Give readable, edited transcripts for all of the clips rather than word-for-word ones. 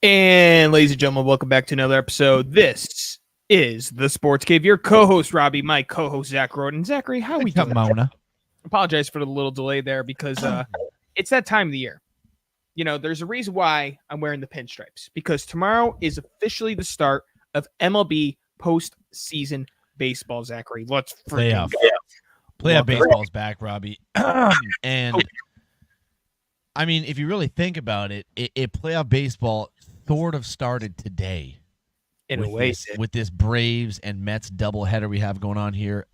And ladies and gentlemen, welcome back to another episode. This is the Sports Cave. Your co-host Robbie, my co-host Zach Roden. Zachary, how are we doing? Mona. Apologize for the little delay there because it's that time of the year. You know, there's a reason why I'm wearing the pinstripes, because tomorrow is officially the start of MLB postseason baseball. Zachary, let's freaking go. Playoff baseball's back, Robbie. And I mean, if you really think about it, playoff baseball sort of started today. In a way, with this Braves and Mets doubleheader we have going on here.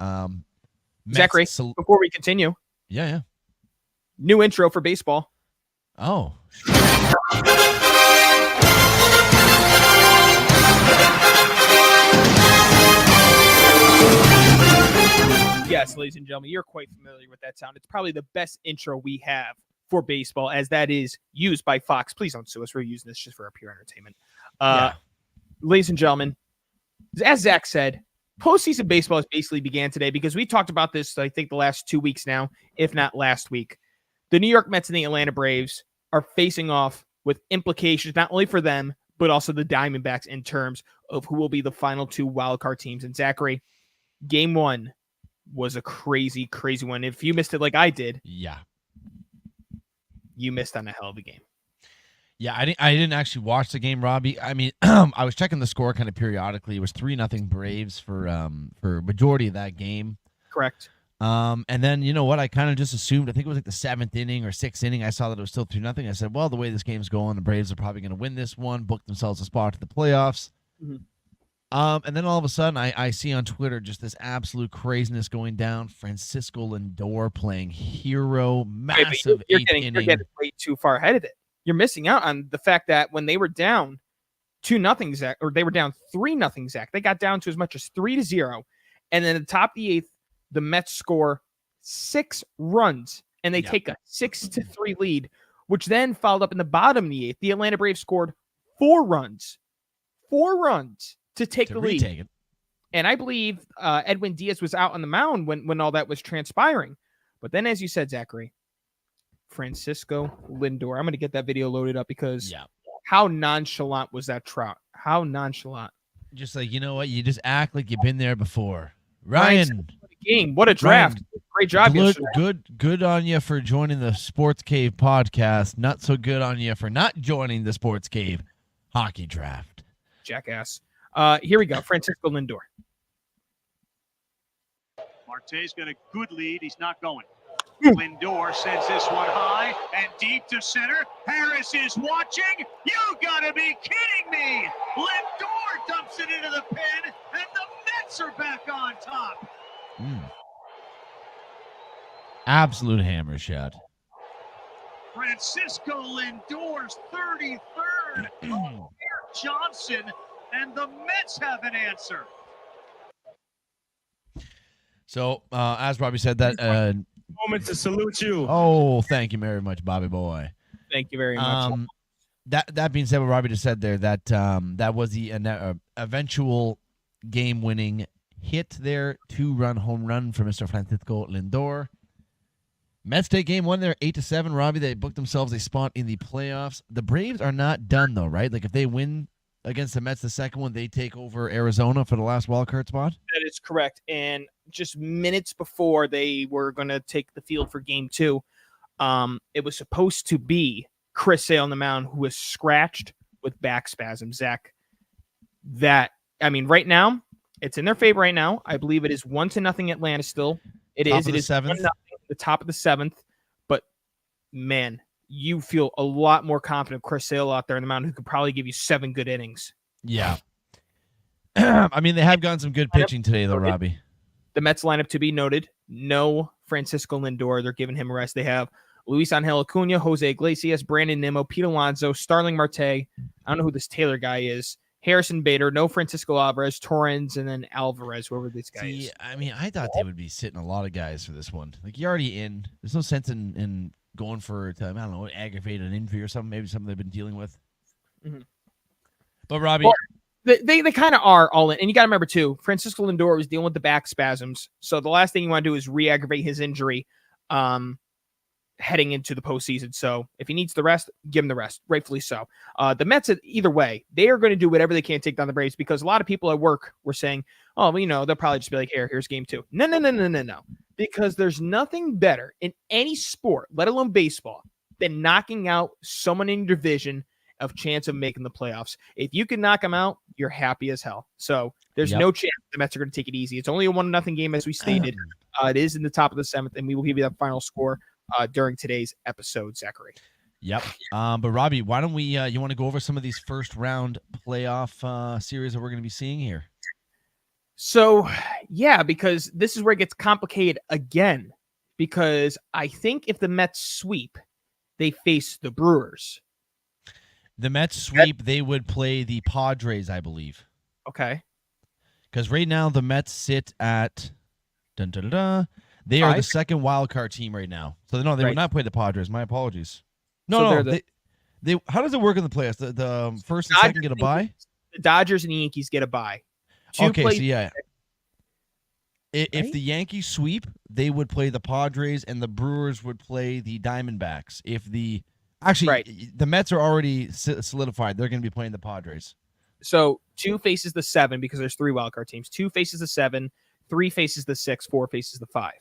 Zachary, before we continue, yeah, new intro for baseball. Oh. Yes, ladies and gentlemen, you're quite familiar with that sound. It's probably the best intro we have for baseball, as that is used by Fox. Please don't sue us. We're using this just for our pure entertainment. Ladies and gentlemen, as Zach said, postseason baseball has basically began today, because we talked about this, I think, the last 2 weeks now, if not last week. The New York Mets and the Atlanta Braves are facing off with implications not only for them, but also the Diamondbacks in terms of who will be the final two wildcard teams. And Zachary, game one was a crazy, crazy one. If you missed it like I did, you missed on a hell of a game. Yeah, I didn't actually watch the game, Robbie. I mean, I was checking the score kind of periodically. It was 3-0 Braves for majority of that game. Correct. And then, you know what? I kind of just assumed, I think it was like the 7th inning or 6th inning. I saw that it was still 2-0. I said, well, the way this game's going, the Braves are probably going to win this one, book themselves a spot to the playoffs. Mm-hmm. And then all of a sudden, I see on Twitter just this absolute craziness going down. Francisco Lindor playing hero, massive you're 8th inning. You're getting way too far ahead of it. You're missing out on the fact that when they were down 2-0, Zach, or they were down 3-0, Zach, they got down to as much as 3-0. And then at the top of the 8th, the Mets score 6 runs, and they take a 6-3 lead, which then followed up in the bottom of the 8th. The Atlanta Braves scored 4 runs to take the lead. It. And I believe Edwin Diaz was out on the mound when all that was transpiring. But then, as you said, Zachary, Francisco Lindor. I'm going to get that video loaded up, because how nonchalant was that trot? How nonchalant. Just like, you know what? You just act like you've been there before. Ryan. What a game. What a draft. Ryan, great job yesterday. Good on you for joining the Sports Cave podcast. Not so good on you for not joining the Sports Cave hockey draft. Jackass. Here we go. Francisco Lindor. Marte's got a good lead. He's not going. Lindor sends this one high and deep to center. Harris is watching. You gotta be kidding me! Lindor dumps it into the pen, and the Mets are back on top. Absolute hammer shot. Francisco Lindor's 33rd. Here Johnson, and the Mets have an answer. So, as Robbie said, that moment to salute you. Oh, thank you very much, Bobby boy. Thank you very much. That being said, what Robbie just said there, that was the eventual game-winning hit there, 2-run home run for Mr. Francisco Lindor. Mets take game one there, 8-7. Robbie, they booked themselves a spot in the playoffs. The Braves are not done though, right? Like if they win against the Mets, the second one, they take over Arizona for the last wild card spot? That is correct. And just minutes before they were going to take the field for game 2, it was supposed to be Chris Sale on the mound, who was scratched with back spasms. Zach, right now, it's in their favor right now. I believe it is 1-0 Atlanta still. It is 1-0, the top of the 7th. But, man, you feel a lot more confident Chris Sale out there on the mound, who could probably give you 7 good innings. Yeah. I mean, they have gotten some good pitching today, though, Robbie. The Mets lineup, to be noted, no Francisco Lindor. They're giving him a rest. They have Luis Angel Acuna, Jose Iglesias, Brandon Nimmo, Pete Alonso, Starling Marte. I don't know who this Taylor guy is. Harrison Bader, no Francisco Alvarez, Torrens, and then Alvarez, whoever this guy is. I mean, I thought they would be sitting a lot of guys for this one. Like, you're already in. There's no sense in going for, I don't know, aggravate an injury or something, maybe something they've been dealing with. Mm-hmm. But, Robbie. Well, they kind of are all in. And you got to remember, too, Francisco Lindor was dealing with the back spasms. So the last thing you want to do is re-aggravate his injury. heading into the postseason. So if he needs the rest, give him the rest, rightfully so. The Mets, either way, they are going to do whatever they can to take down the Braves, because a lot of people at work were saying, oh, well, they'll probably just be like, here's game 2. No. Because there's nothing better in any sport, let alone baseball, than knocking out someone in your division of chance of making the playoffs. If you can knock them out, you're happy as hell. So there's no chance the Mets are going to take it easy. It's only a 1-0 game, as we stated. It is in the top of the 7th, and we will give you that final score during today's episode, Zachary. Yep. But Robbie, why don't we? You want to go over some of these first round playoff series that we're going to be seeing here? So, yeah, because this is where it gets complicated again. Because I think if the Mets sweep, they face the Brewers. The Mets sweep, they would play the Padres, I believe. Okay. Because right now the Mets sit at they are the second wild card team right now. So no, they would not play the Padres. My apologies. No, they. How does it work in the playoffs? The first and second get a bye. The Dodgers and the Yankees get a bye. If the Yankees sweep, they would play the Padres, and the Brewers would play the Diamondbacks. The Mets are already solidified. They're going to be playing the Padres. So 2 faces the 7 because there's 3 wildcard teams. 2 faces the 7, 3 faces the 6, 4 faces the 5.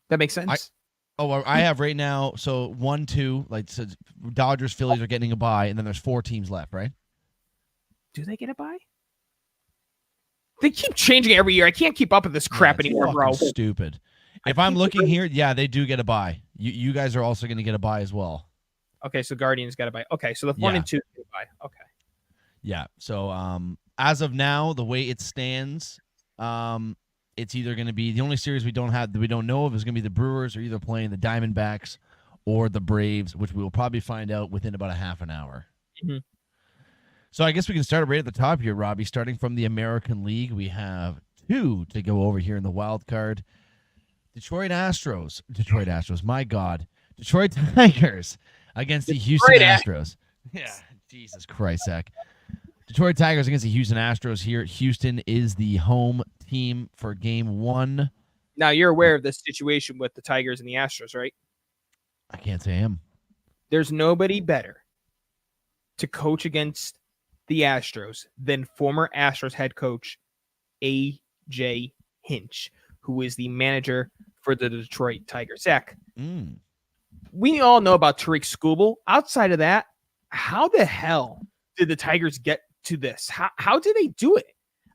That makes sense? I have right now, so 1, 2, so Dodgers, Phillies are getting a bye, and then there's 4 teams left, right? Do they get a bye? They keep changing every year. I can't keep up with this crap anymore, bro. Stupid. If I'm looking here, they do get a bye. You guys are also going to get a bye as well. Okay, so Guardians got a bye. Okay, so the 1 and 2 get a bye. Okay. Yeah. So as of now, the way it stands, it's either going to be the only series we don't know of is going to be the Brewers are either playing the Diamondbacks or the Braves, which we will probably find out within about a half an hour. Mm-hmm. So I guess we can start right at the top here, Robbie. Starting from the American League, we have 2 to go over here in the wild card. Detroit Tigers against the Houston Astros. Yeah, Jesus Christ, Zach. Detroit Tigers against the Houston Astros here. Houston is the home team for game 1. Now, you're aware of the situation with the Tigers and the Astros, right? I can't say I am. There's nobody better to coach against the Astros than former Astros head coach A.J. Hinch, who is the manager for the Detroit Tigers. Zach, we all know about Tariq Skubal. Outside of that, how the hell did the Tigers get to this? How did they do it?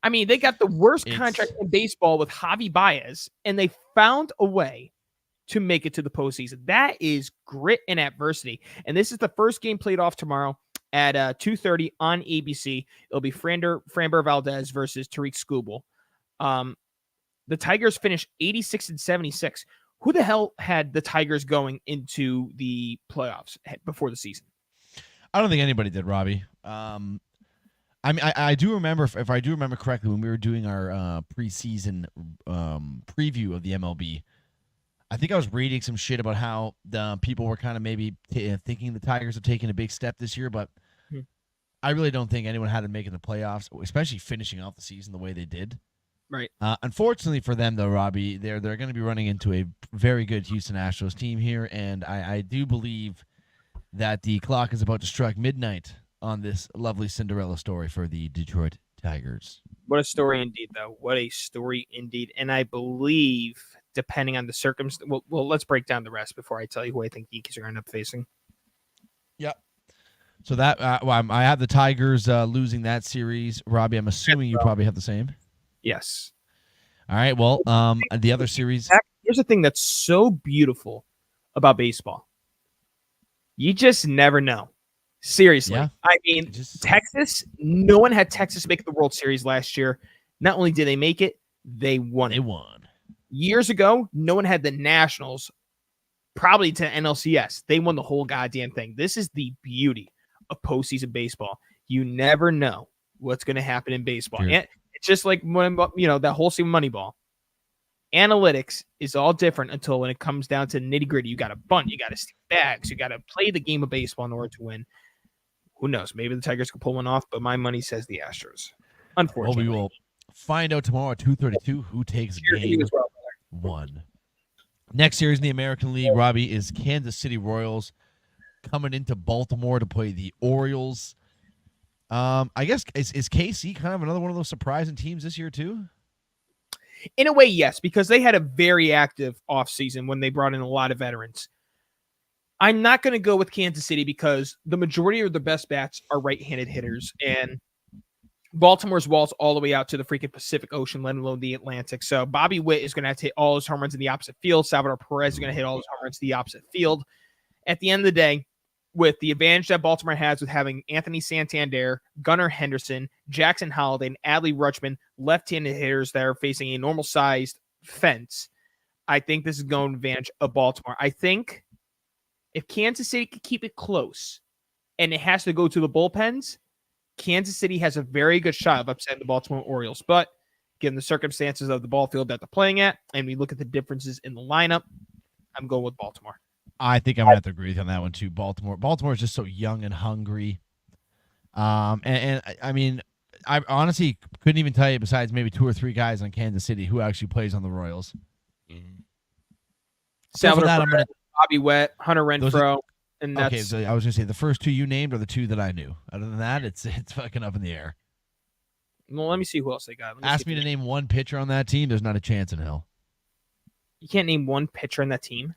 I mean, they got the worst contract in baseball with Javi Baez, and they found a way to make it to the postseason. That is grit and adversity. And this is the first game played off tomorrow at 2:30 on ABC. It'll be Framber Valdez versus Tariq Skubal. The Tigers finished 86-76. Who the hell had the Tigers going into the playoffs before the season? I don't think anybody did, Robbie. I mean, I do remember, if I do remember correctly, when we were doing our preseason preview of the MLB, I think I was reading some shit about how the people were kind of maybe thinking the Tigers are taking a big step this year, but I really don't think anyone had them making the playoffs, especially finishing off the season the way they did. Right. Unfortunately for them, though, Robbie, they're going to be running into a very good Houston Astros team here, and I do believe that the clock is about to strike midnight on this lovely Cinderella story for the Detroit Tigers. What a story indeed, though. What a story indeed. And I believe, depending on the circumstance, well, let's break down the rest before I tell you who I think the Yankees are going to end up facing. Yep. So that I have the Tigers losing that series. Robbie, I'm assuming you probably have the same. Yes. All right. Well, the other series. Here's the thing that's so beautiful about baseball. You just never know. Seriously. Yeah. I mean, Texas, no one had Texas make the World Series last year. Not only did they make it, they won it. They won. Years ago, no one had the Nationals, probably to NLCS. They won the whole goddamn thing. This is the beauty of postseason baseball. You never know what's going to happen in baseball. And it's just like, that whole scene Moneyball. Analytics is all different until when it comes down to nitty gritty. You got to bunt, you got to steal bags, you got to play the game of baseball in order to win. Who knows? Maybe the Tigers could pull one off, but my money says the Astros. Unfortunately. Well, we will find out tomorrow at 2:32 who takes game 1. Next series in the American League, Robbie, is Kansas City Royals coming into Baltimore to play the Orioles. I guess is KC kind of another one of those surprising teams this year too? In a way, yes, because they had a very active offseason when they brought in a lot of veterans. I'm not going to go with Kansas City because the majority of the best bats are right-handed hitters, and Baltimore's walls all the way out to the freaking Pacific Ocean, let alone the Atlantic. So Bobby Witt is going to have to hit all his home runs in the opposite field. Salvador Perez is going to hit all his home runs in the opposite field. At the end of the day, with the advantage that Baltimore has with having Anthony Santander, Gunnar Henderson, Jackson Holliday, and Adley Rutschman, left-handed hitters that are facing a normal-sized fence, I think this is going to advantage of Baltimore. I think if Kansas City could keep it close and it has to go to the bullpens, Kansas City has a very good shot of upsetting the Baltimore Orioles. But given the circumstances of the ball field that they're playing at, and we look at the differences in the lineup, I'm going with Baltimore. I think I'm going to have to agree with you on that one too. Baltimore is just so young and hungry. And I mean, I honestly couldn't even tell you besides maybe 2 or 3 guys on Kansas City who actually plays on the Royals. Salvador that, Perez, Bobby Witt, Hunter Renfroe, and that's okay. So I was going to say the first 2 you named are the 2 that I knew. Other than that, it's fucking up in the air. well. Let me see who else they got. Ask me to name one pitcher on that team. There's not a chance in hell. You can't name one pitcher on that team.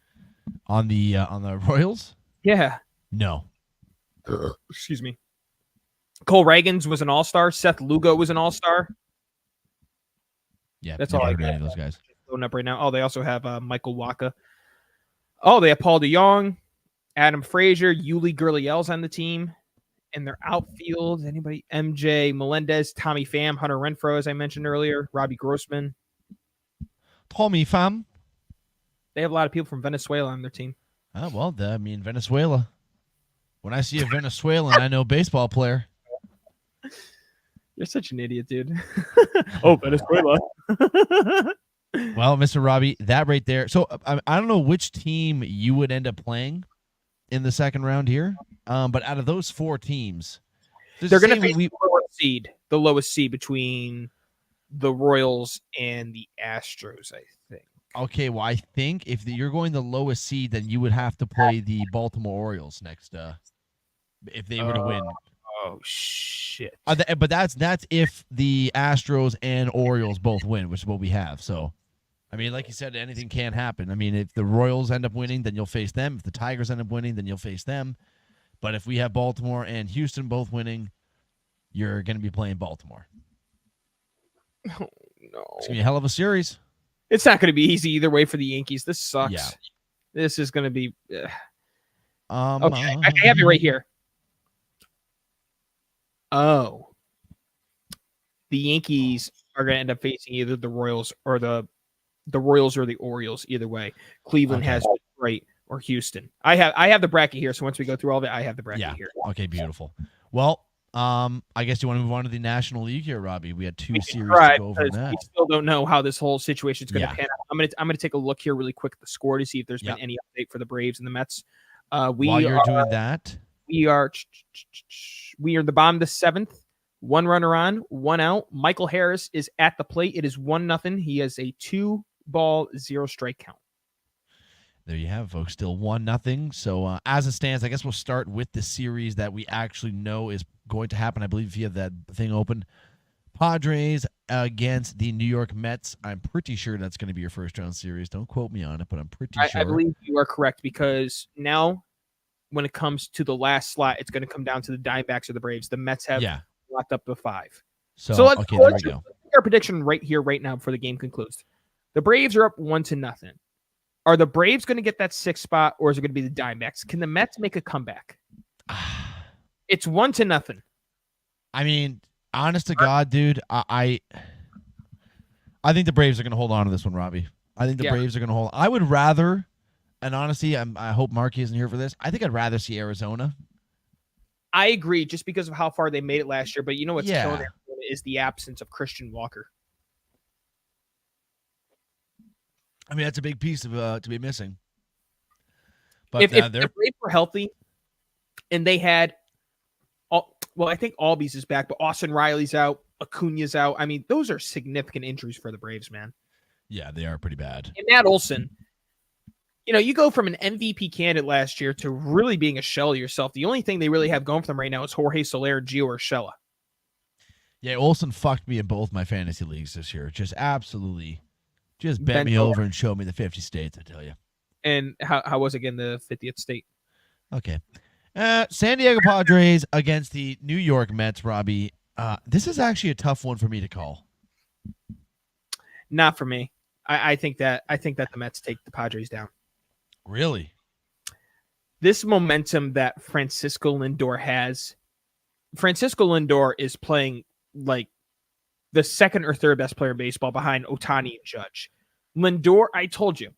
On the Royals? Yeah. No. Excuse me. Cole Reagans was an all-star. Seth Lugo was an all-star. Yeah, That's never all I heard of got. any of those guys. Loading up right now. Oh, they also have Michael Wacha. Oh, they have Paul DeYoung, Adam Frazier, Yuli Gurriel's on the team. And their outfield, anybody? MJ Melendez, Tommy Pham, Hunter Renfroe, as I mentioned earlier, Robbie Grossman. Tommy Pham. They have a lot of people from Venezuela on their team. Oh, well, Venezuela. When I see a Venezuelan, I know baseball player. You're such an idiot, dude. Oh, Venezuela. Well, Mr. Robbie, that right there. So I don't know which team you would end up playing in the second round here, but out of those 4 teams, they're going to face the lowest seed between the Royals and the Astros, I think. Okay, well, I think if you're going the lowest seed, then you would have to play the Baltimore Orioles next. If they were to win. Oh shit! But that's if the Astros and Orioles both win, which is what we have. So, I mean, like you said, anything can happen. I mean, if the Royals end up winning, then you'll face them. If the Tigers end up winning, then you'll face them. But if we have Baltimore and Houston both winning, you're going to be playing Baltimore. Oh, no. It's going to be a hell of a series. It's not going to be easy either way for the Yankees. This sucks. Yeah. This is going to be. Okay, I have it right here. Oh. The Yankees are going to end up facing either the Royals or the Royals or the Orioles. Either way, Cleveland has Detroit or Houston. I have the bracket here. So once we go through all of it, I have the bracket here. Okay, beautiful. Well, I guess you want to move on to the National League here, Robbie. We had 2 series to go over that. We still don't know how this whole situation is going to pan out. I'm going to take a look here really quick at the score to see if there's been any update for the Braves and the Mets. While you're doing that, we are the bottom of the 7th. 1 runner on, 1 out. Michael Harris is at the plate. It is 1-0. He has a 2-ball, 0-strike count. There you have it, folks. Still 1-0. So as it stands, I guess we'll start with the series that we actually know is going to happen. I believe if you have that thing open, Padres against the New York Mets. I'm pretty sure that's going to be your first round series. Don't quote me on it, but I'm pretty sure. I believe you are correct because now when it comes to the last slot, it's going to come down to the Diamondbacks or the Braves. The Mets have locked up the 5. So let's there we go. Our prediction right here, right now, before the game concludes. The Braves are up 1-0. Are the Braves going to get that 6th spot, or is it going to be the Diamondbacks? Can the Mets make a comeback? It's 1-0. I mean, honest to God, dude, I think the Braves are going to hold on to this one, Robbie. I think the Braves are going to hold. I would rather, and honestly, I hope Marky isn't here for this. I think I'd rather see Arizona. I agree, just because of how far they made it last year. But you know what's killing Arizona is the absence of Christian Walker. I mean, that's a big piece of to be missing. But if the Braves were healthy, and they had, I think Albies is back, but Austin Riley's out, Acuna's out. I mean, those are significant injuries for the Braves, man. Yeah, they are pretty bad. And Matt Olson, you go from an MVP candidate last year to really being a shell of yourself. The only thing they really have going for them right now is Jorge Soler, Gio Urshela. Yeah, Olsen fucked me in both my fantasy leagues this year. Just absolutely, just bet Bent me over. over and showed me the 50 states, I tell you. And how was again the 50th state? Okay. San Diego Padres against the New York Mets, Robbie. This is actually a tough one for me to call. Not for me. I think that the Mets take the Padres down. Really? This momentum that Francisco Lindor has. Francisco Lindor is playing like the second or third best player in baseball behind Ohtani and Judge. Lindor, I told you,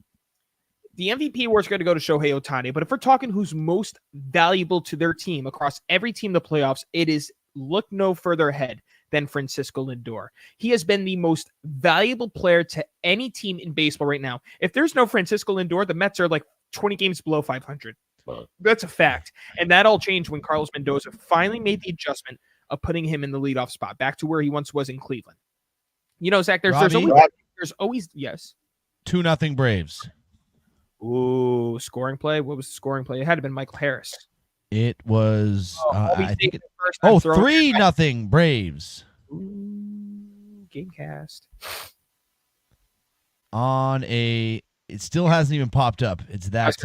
the MVP award is going to go to Shohei Ohtani, but if we're talking who's most valuable to their team across every team in the playoffs, it is look no further ahead than Francisco Lindor. He has been the most valuable player to any team in baseball right now. If there's no Francisco Lindor, the Mets are like 20 games below 500. That's a fact. And that all changed when Carlos Mendoza finally made the adjustment of putting him in the leadoff spot, back to where he once was in Cleveland. Zach, there's always yes. 2-0 Braves. Ooh, scoring play. What was the scoring play? It had to have been Michael Harris. It was, I think it, 3-0 Braves. Ooh, Gamecast. It still hasn't even popped up. It's that,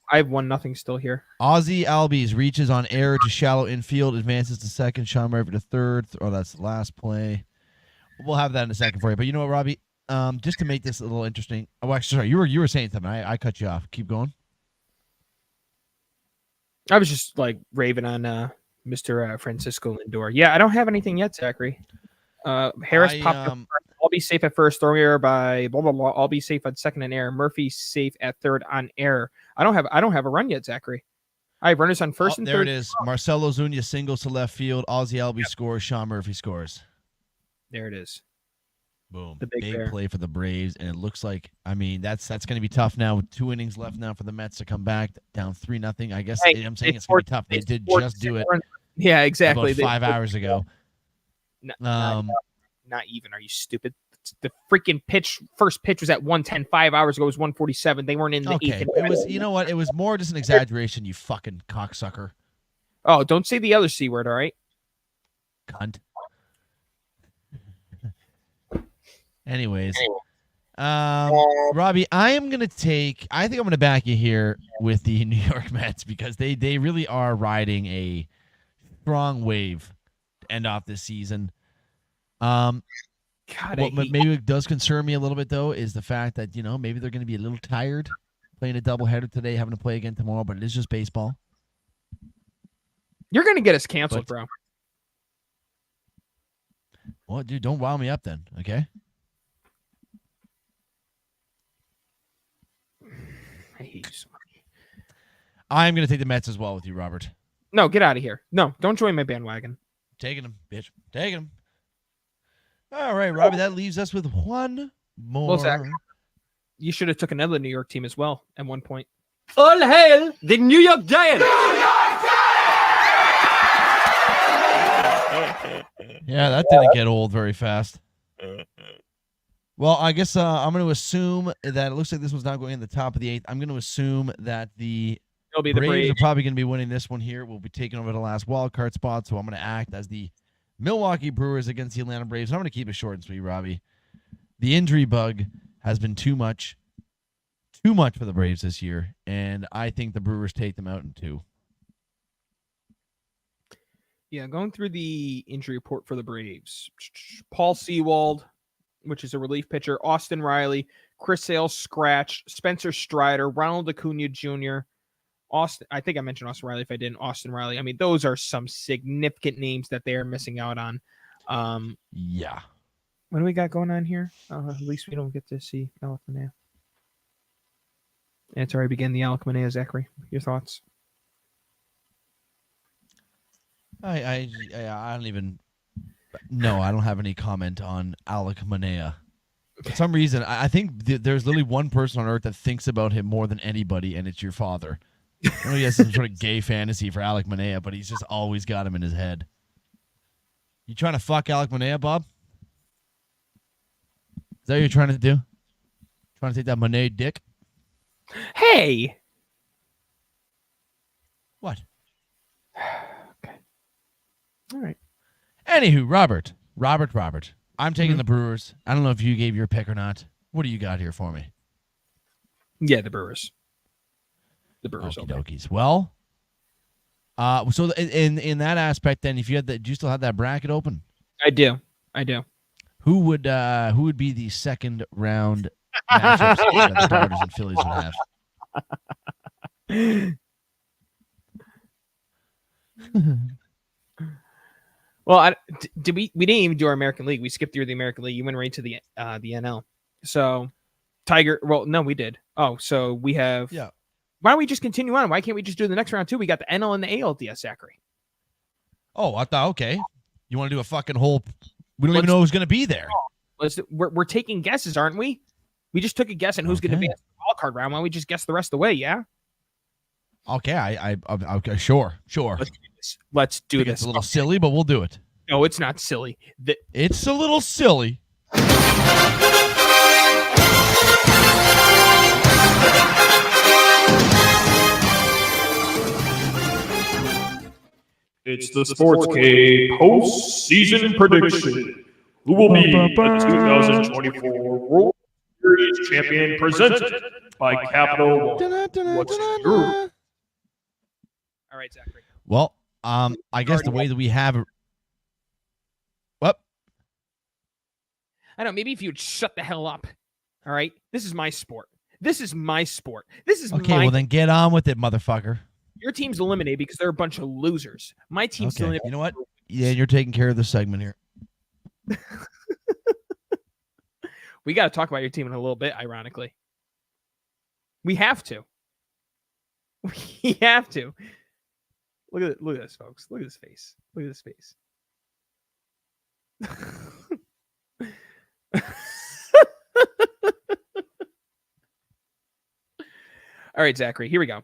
I have 1-0 still here. Ozzie Albies reaches on error to shallow infield, advances to second, Sean Murphy to third. Oh, that's the last play. We'll have that in a second for you. But you know what, Robbie? Just to make this a little interesting. Oh, actually, sorry, you were saying something. I cut you off. Keep going. I was just like raving on Mr. Francisco Lindor. Yeah, I don't have anything yet, Zachary. Harris popped up. I'll be safe at first, throwing error by blah blah blah. I'll be safe at second and error. Murphy safe at third on error. I don't have a run yet, Zachary. I have runners on first and there third. There it is. Marcelo Zuna singles to left field. Ozzie Albies scores. Sean Murphy scores. There it is. Boom. The big play for the Braves, and it looks like, that's going to be tough now with 2 innings left now for the Mets to come back down 3-0. I guess I'm saying it's going to be tough. They did just do it. Yeah, exactly. About 5 hours ago. Not even. Are you stupid? The freaking first pitch was at 1:10. 5 hours ago it was 1:47. They weren't in the eighth. It was. You know what? It was more just an exaggeration. You fucking cocksucker. Oh, don't say the other C word. All right. Cunt. Anyways, Robbie, I think I'm going to back you here with the New York Mets because they really are riding a strong wave to end off this season. Maybe it does concern me a little bit, though, is the fact that, maybe they're going to be a little tired playing a doubleheader today, having to play again tomorrow, but it is just baseball. You're going to get us canceled, bro. Well, dude, don't rile me up then, okay? I hate you so much. I'm going to take the Mets as well with you, Robert. No, get out of here. No, don't join my bandwagon. Taking them, bitch. Taking them. All right, Robbie, that leaves us with one more. Well, Zach, you should have took another New York team as well at one point. All hail the New York Giants! Yeah, that didn't get old very fast. Well, I guess I'm going to assume that it looks like this one's not going in the top of the eighth. I'm going to assume that the Braves are probably going to be winning this one here. We'll be taking over the last wild card spot, so I'm going to act as the Milwaukee Brewers against the Atlanta Braves. I'm going to keep it short and sweet, Robbie. The injury bug has been too much for the Braves this year, and I think the Brewers take them out in 2. Yeah, going through the injury report for the Braves. Paul Sewald, which is a relief pitcher, Austin Riley, Chris Sale, scratch, Spencer Strider, Ronald Acuna Jr., I think I mentioned Austin Riley if I didn't. Austin Riley. I mean, those are some significant names that they are missing out on. Yeah. What do we got going on here? At least we don't get to see Alek Manaea. And it's already begun the Alek Manaea, Zachary. Your thoughts? I don't even. No, I don't have any comment on Alek Manaea. For some reason, I think there's literally one person on earth that thinks about him more than anybody, and it's your father. I know he has some sort of gay fantasy for Alek Manaea, but he's just always got him in his head. You trying to fuck Alek Manaea, Bob? Is that what you're trying to do? Trying to take that Manaea dick? Hey. What? Okay. All right. Anywho, Robert. I'm taking the Brewers. I don't know if you gave your pick or not. What do you got here for me? Yeah, the Brewers. The Brewers. Okie dokies. Well, so in that aspect, then, if you had do you still have that bracket open? I do. Who would be the second round matchups that the Dodgers and Phillies would have? Well, did we didn't even do our American League. We skipped through the American League. You went right to the NL. So Tiger. Well, no, we did. Oh, so we have. Yeah. Why don't we just continue on? Why can't we just do the next round too? We got the NL and the ALDS, Zachary. Oh, I thought, okay. You want to do a fucking whole? We don't even know who's going to be there. We're taking guesses, aren't we? We just took a guess on who's going to be in the wild card round. Why don't we just guess the rest of the way? Yeah. Okay, okay, sure. Let's do this. It's a little silly, but we'll do it. No, it's not silly. It's a little silly. It's the Sports K postseason prediction. Who will be the 2024 World Series champion presented by Capital One? What's your? All right, Zachary. Well, I guess the way that we have it. What? I don't know. Maybe if you would shut the hell up. All right. This is my sport. This is Okay, well then get on with it, motherfucker. Your team's eliminated because they're a bunch of losers. My team's still eliminated. You know what? Yeah, you're taking care of the segment here. We got to talk about your team in a little bit, ironically. We have to. We have to. Look at this, folks. Look at his face. Look at his face. All right, Zachary, here we go.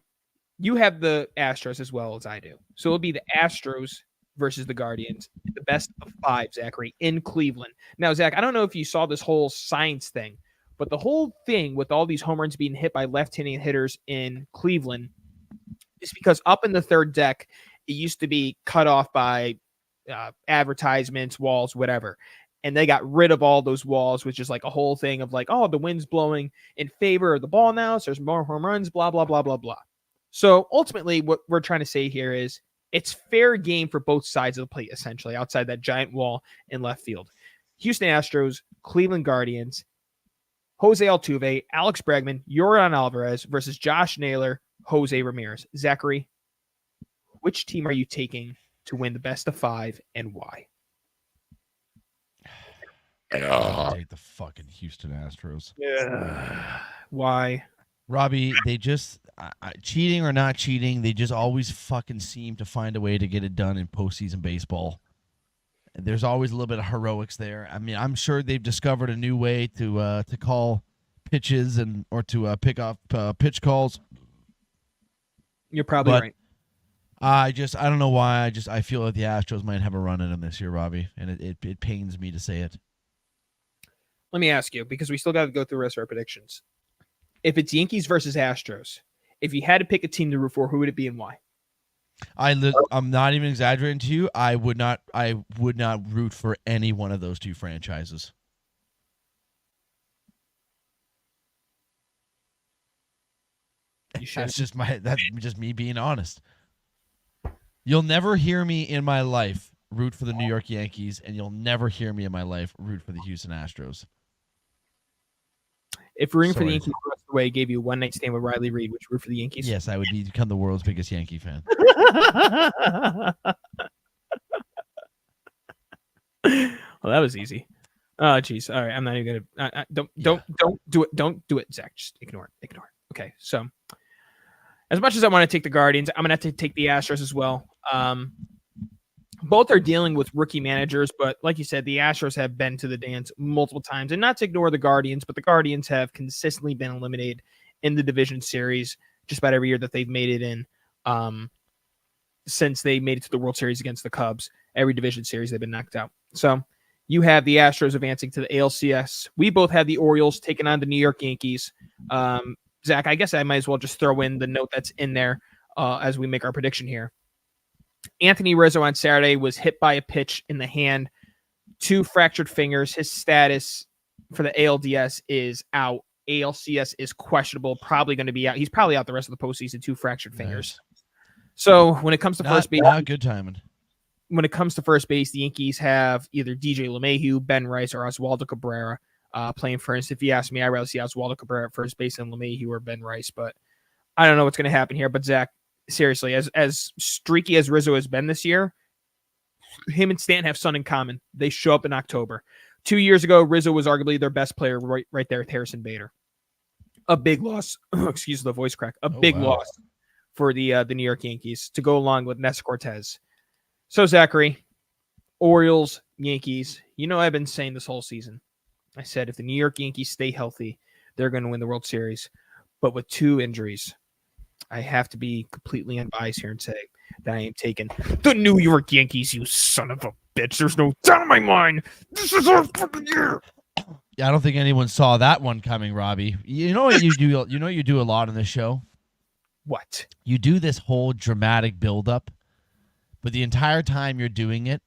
You have the Astros as well as I do. So it'll be the Astros versus the Guardians, the best of 5, Zachary, in Cleveland. Now, Zach, I don't know if you saw this whole science thing, but the whole thing with all these home runs being hit by left-handed hitters in Cleveland is because up in the third deck, it used to be cut off by advertisements, walls, whatever. And they got rid of all those walls, which is like a whole thing of like, oh, the wind's blowing in favor of the ball now, so there's more home runs, blah, blah, blah, blah, blah. So ultimately, what we're trying to say here is it's fair game for both sides of the plate, essentially, outside that giant wall in left field. Houston Astros, Cleveland Guardians, Jose Altuve, Alex Bregman, Yordan Alvarez versus Josh Naylor, Jose Ramirez. Zachary, which team are you taking to win the best of 5 and why? I'll take the fucking Houston Astros. Yeah. Why? Robbie, they just cheating or not cheating, they just always fucking seem to find a way to get it done in postseason baseball. There's always a little bit of heroics there. I mean, I'm sure they've discovered a new way to call pitches or to pick up pitch calls. You're probably right. I don't know why. I feel like the Astros might have a run in them this year, Robbie, and it pains me to say it. Let me ask you, because we still got to go through the rest of our predictions. If it's Yankees versus Astros, if you had to pick a team to root for, who would it be and why? I'm not even exaggerating to you. I would not root for any one of those two franchises. That's just me being honest. You'll never hear me in my life root for the New York Yankees, and you'll never hear me in my life root for the Houston Astros. If rooting for the Yankees the rest of the way gave you a one-night stand with Riley Reid, would you root for the Yankees? Yes, I would become the world's biggest Yankee fan. Well, that was easy. Oh, geez. All right, I'm not even gonna. Don't do it. Don't do it, Zach. Just ignore it. Okay, so as much as I want to take the Guardians, I'm gonna have to take the Astros as well. Both are dealing with rookie managers, but like you said, the Astros have been to the dance multiple times. And not to ignore the Guardians, but the Guardians have consistently been eliminated in the division series just about every year that they've made it in. Since they made it to the World Series against the Cubs, every division series they've been knocked out. So you have the Astros advancing to the ALCS. We both have the Orioles taking on the New York Yankees. Zach, I guess I might as well just throw in the note that's in there as we make our prediction here. Anthony Rizzo on Saturday was hit by a pitch in the hand, 2 fractured fingers. His status for the ALDS is out. ALCS is questionable, probably going to be out. He's probably out the rest of the postseason, 2 fractured fingers. So when it comes to first base, not good timing. When it comes to first base, the Yankees have either DJ LeMahieu, Ben Rice, or Oswaldo Cabrera playing first. If you ask me, I'd rather see Oswaldo Cabrera at first base than LeMahieu or Ben Rice, but I don't know what's going to happen here. But Zach, seriously, as streaky as Rizzo has been this year, him and Stanton have something in common. They show up in October. 2 years ago, Rizzo was arguably their best player right there with Harrison Bader. A big loss. Excuse the voice crack. A big loss for the New York Yankees to go along with Nestor Cortez. So, Zachary, Orioles, Yankees, I've been saying this whole season. I said if the New York Yankees stay healthy, they're going to win the World Series. But with 2 injuries, I have to be completely unbiased here and say that I am taking the New York Yankees, you son of a bitch. There's no doubt in my mind. This is our fucking year. Yeah, I don't think anyone saw that one coming, Robbie. You know what you do? You do a lot on this show? What? You do this whole dramatic buildup, but the entire time you're doing it,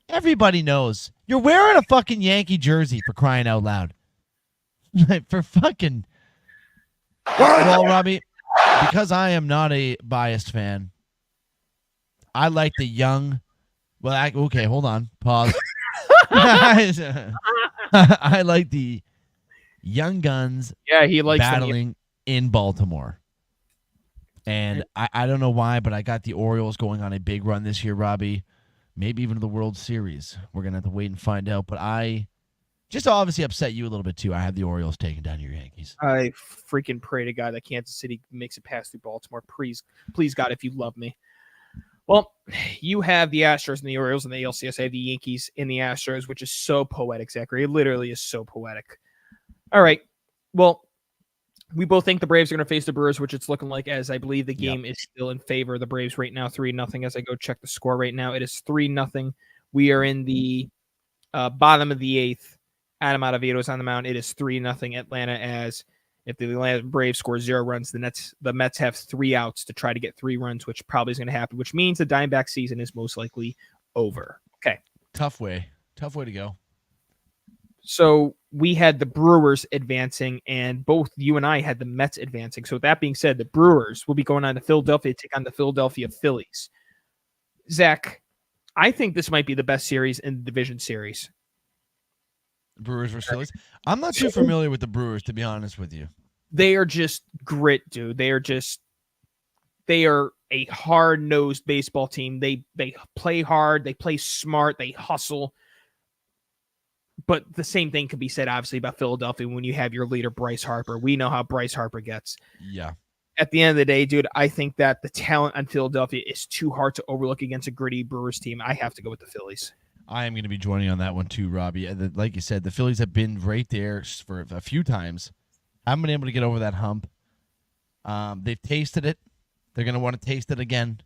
everybody knows you're wearing a fucking Yankee jersey, for crying out loud. For fucking... Well, Robbie, because I am not a biased fan, I like the young... Well, okay, hold on. Pause. I like the young guns he likes battling in Baltimore. And I don't know why, but I got the Orioles going on a big run this year, Robbie. Maybe even the World Series. We're going to have to wait and find out. But I just obviously upset you a little bit, too. I have the Orioles taking down your Yankees. I freaking pray to God that Kansas City makes it past through Baltimore. Please, God, if you love me. Well, you have the Astros and the Orioles and the ALCS. I have the Yankees in the Astros, which is so poetic, Zachary. It literally is so poetic. All right. Well, we both think the Braves are going to face the Brewers, which it's looking like, as I believe the game is still in favor of the Braves right now, 3-0. As I go check the score right now, it is 3-0. We are in the bottom of the 8th. Adam Ottavito's on the mound. It is 3-0 Atlanta, as if the Atlanta Braves score 0 runs, the Mets have 3 outs to try to get 3 runs, which probably is going to happen, which means the Diamondback season is most likely over. Okay. Tough way to go. So we had the Brewers advancing, and both you and I had the Mets advancing. So with that being said, the Brewers will be going on to Philadelphia to take on the Philadelphia Phillies. Zach, I think this might be the best series in the division series. Brewers versus Phillies. I'm not too familiar with the Brewers, to be honest with you. They are just grit, dude. They are a hard-nosed baseball team. They play hard. They play smart. They hustle. But the same thing can be said, obviously, about Philadelphia when you have your leader, Bryce Harper. We know how Bryce Harper gets. Yeah. At the end of the day, dude, I think that the talent on Philadelphia is too hard to overlook against a gritty Brewers team. I have to go with the Phillies. I am going to be joining on that one too, Robbie. Like you said, the Phillies have been right there for a few times. Haven't been able to get over that hump. They've tasted it. They're going to want to taste it again.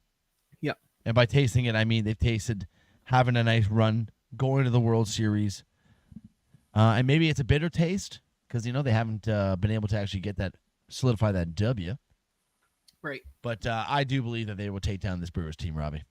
Yeah. And by tasting it, I mean they've tasted having a nice run, going to the World Series. And maybe it's a bitter taste because, they haven't been able to actually solidify that W. Right. But I do believe that they will take down this Brewers team, Robbie.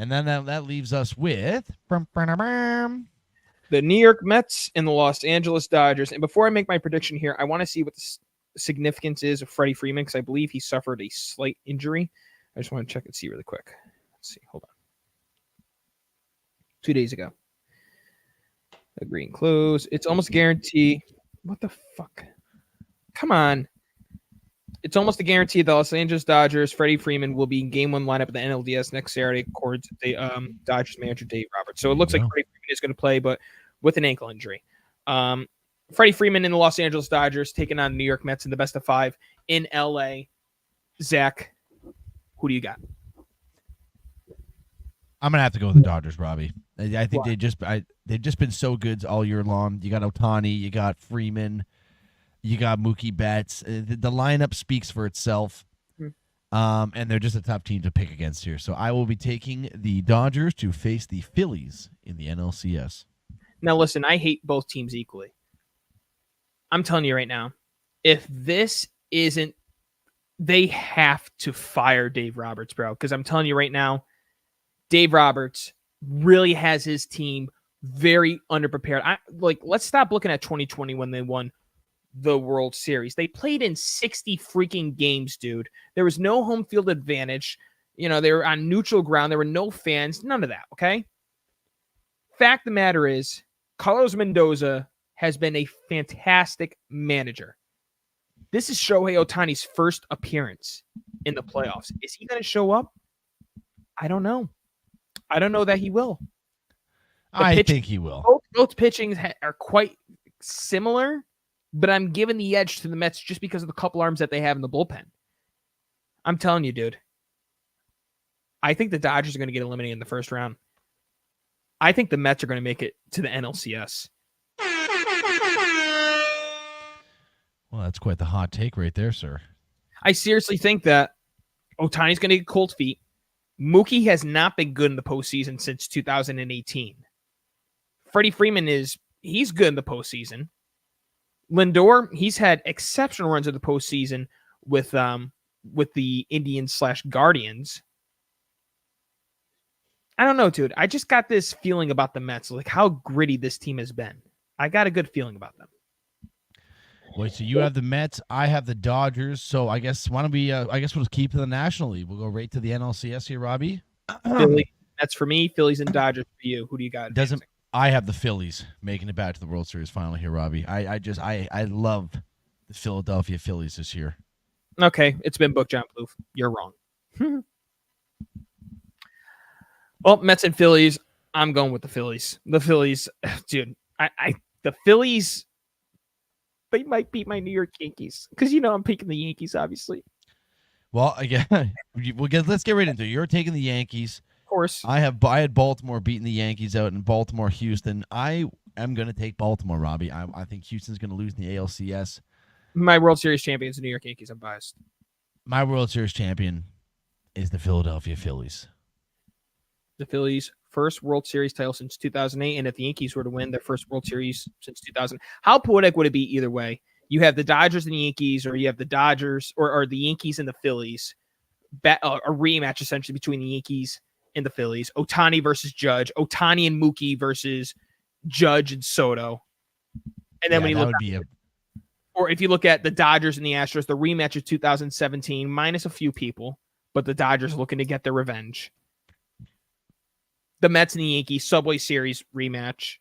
And then that leaves us with the New York Mets and the Los Angeles Dodgers. And before I make my prediction here, I want to see what the significance is of Freddie Freeman because I believe he suffered a slight injury. I just want to check and see really quick. Let's see. Hold on. 2 days ago. Agree and close. It's almost guaranteed. What the fuck? Come on. It's almost a guarantee the Los Angeles Dodgers, Freddie Freeman, will be in Game 1 lineup of the NLDS next Saturday, according to the Dodgers manager Dave Roberts. So it looks like Freddie Freeman is going to play, but with an ankle injury. Freddie Freeman in the Los Angeles Dodgers taking on the New York Mets in the best of 5 in LA. Zach, who do you got? I'm gonna have to go with the Dodgers, Robbie. I think they've just been so good all year long. You got Ohtani, you got Freeman, you got Mookie Betts. The lineup speaks for itself, and they're just a tough team to pick against here. So I will be taking the Dodgers to face the Phillies in the NLCS. Now, listen, I hate both teams equally. I'm telling you right now, if this isn't. They have to fire Dave Roberts, bro. Because I'm telling you right now, Dave Roberts really has his team very underprepared. Let's stop looking at 2020 when they won the World Series. They played in 60 freaking games, dude. There was no home field advantage. You know, they were on neutral ground. There were no fans. None of that, okay? Fact of the matter is, Carlos Mendoza has been a fantastic manager. This is Shohei Ohtani's first appearance in the playoffs. Is he going to show up? I don't know. I don't know that he will. I think he will. Both pitchings are quite similar, but I'm giving the edge to the Mets just because of the couple arms that they have in the bullpen. I'm telling you, dude. I think the Dodgers are going to get eliminated in the first round. I think the Mets are going to make it to the NLCS. Well, that's quite the hot take right there, sir. I seriously think that Ohtani's going to get cold feet. Mookie has not been good in the postseason since 2018. Freddie Freeman he's good in the postseason. Lindor, he's had exceptional runs of the postseason with the Indians/Guardians. I don't know, dude. I just got this feeling about the Mets, like how gritty this team has been. I got a good feeling about them. Wait, so you have the Mets, I have the Dodgers. So I guess why don't we? I guess we'll just keep to the National League. We'll go right to the NLCS here, Robbie. Philly, that's for me. Phillies and Dodgers for you. Who do you got? I have the Phillies making it back to the World Series final here, Robbie. I love the Philadelphia Phillies this year. Okay, it's been booked, John Plouffe. You're wrong. Well, Mets and Phillies. I'm going with the Phillies. The Phillies, dude. The Phillies. They might beat my New York Yankees because I'm picking the Yankees, obviously. Well, again, let's get right into it. You're taking the Yankees. Of course. I had Baltimore beating the Yankees out in Baltimore, Houston. I am going to take Baltimore, Robbie. I think Houston's going to lose in the ALCS. My World Series champions, the New York Yankees. I'm biased. My World Series champion is the Philadelphia Phillies. The Phillies' first World Series title since 2008, and if the Yankees were to win their first World Series since 2000, how poetic would it be either way? You have the Dodgers and the Yankees, or you have the Dodgers or the Yankees and the Phillies, a rematch essentially between the Yankees and the Phillies. Ohtani versus Judge, Ohtani and Mookie versus Judge and Soto. And then when you look or if you look at the Dodgers and the Astros, the rematch of 2017, minus a few people, but the Dodgers looking to get their revenge. The Mets and the Yankees Subway Series rematch.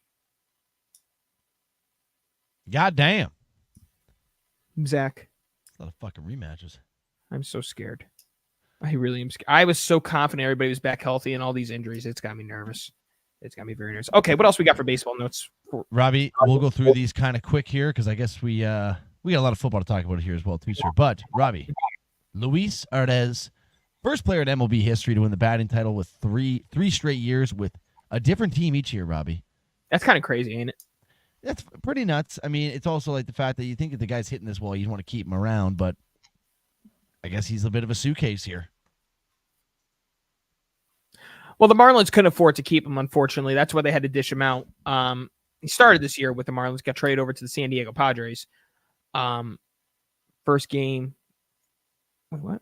God damn. Zach. A lot of fucking rematches. I'm so scared. I really am scared. I was so confident everybody was back healthy and all these injuries. It's got me nervous. It's got me very nervous. Okay, what else we got for baseball notes? Robbie, we'll go through these kind of quick here because I guess we got a lot of football to talk about here as well, too, sir. But, Robbie, Luis Arraez, first player in MLB history to win the batting title with three straight years with a different team each year, Robbie. That's kind of crazy, ain't it? That's pretty nuts. I mean, it's also like the fact that you think that the guy's hitting this well, you want to keep him around, but I guess he's a bit of a suitcase here. Well, the Marlins couldn't afford to keep him, unfortunately. That's why they had to dish him out. He started this year with the Marlins, got traded over to the San Diego Padres. First game. What?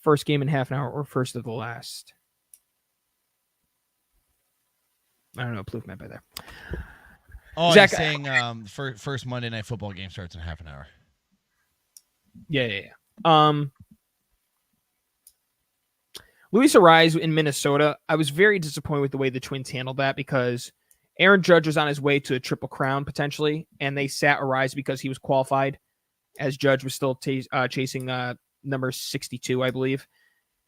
First game in half an hour or first of the last? I don't know. Plouffe meant by there. Oh, Zach, I'm saying first Monday Night Football game starts in half an hour. Yeah. Luis Arraez in Minnesota, I was very disappointed with the way the Twins handled that because Aaron Judge was on his way to a triple crown potentially, and they sat Arraez because he was qualified as Judge was still chasing number 62, I believe.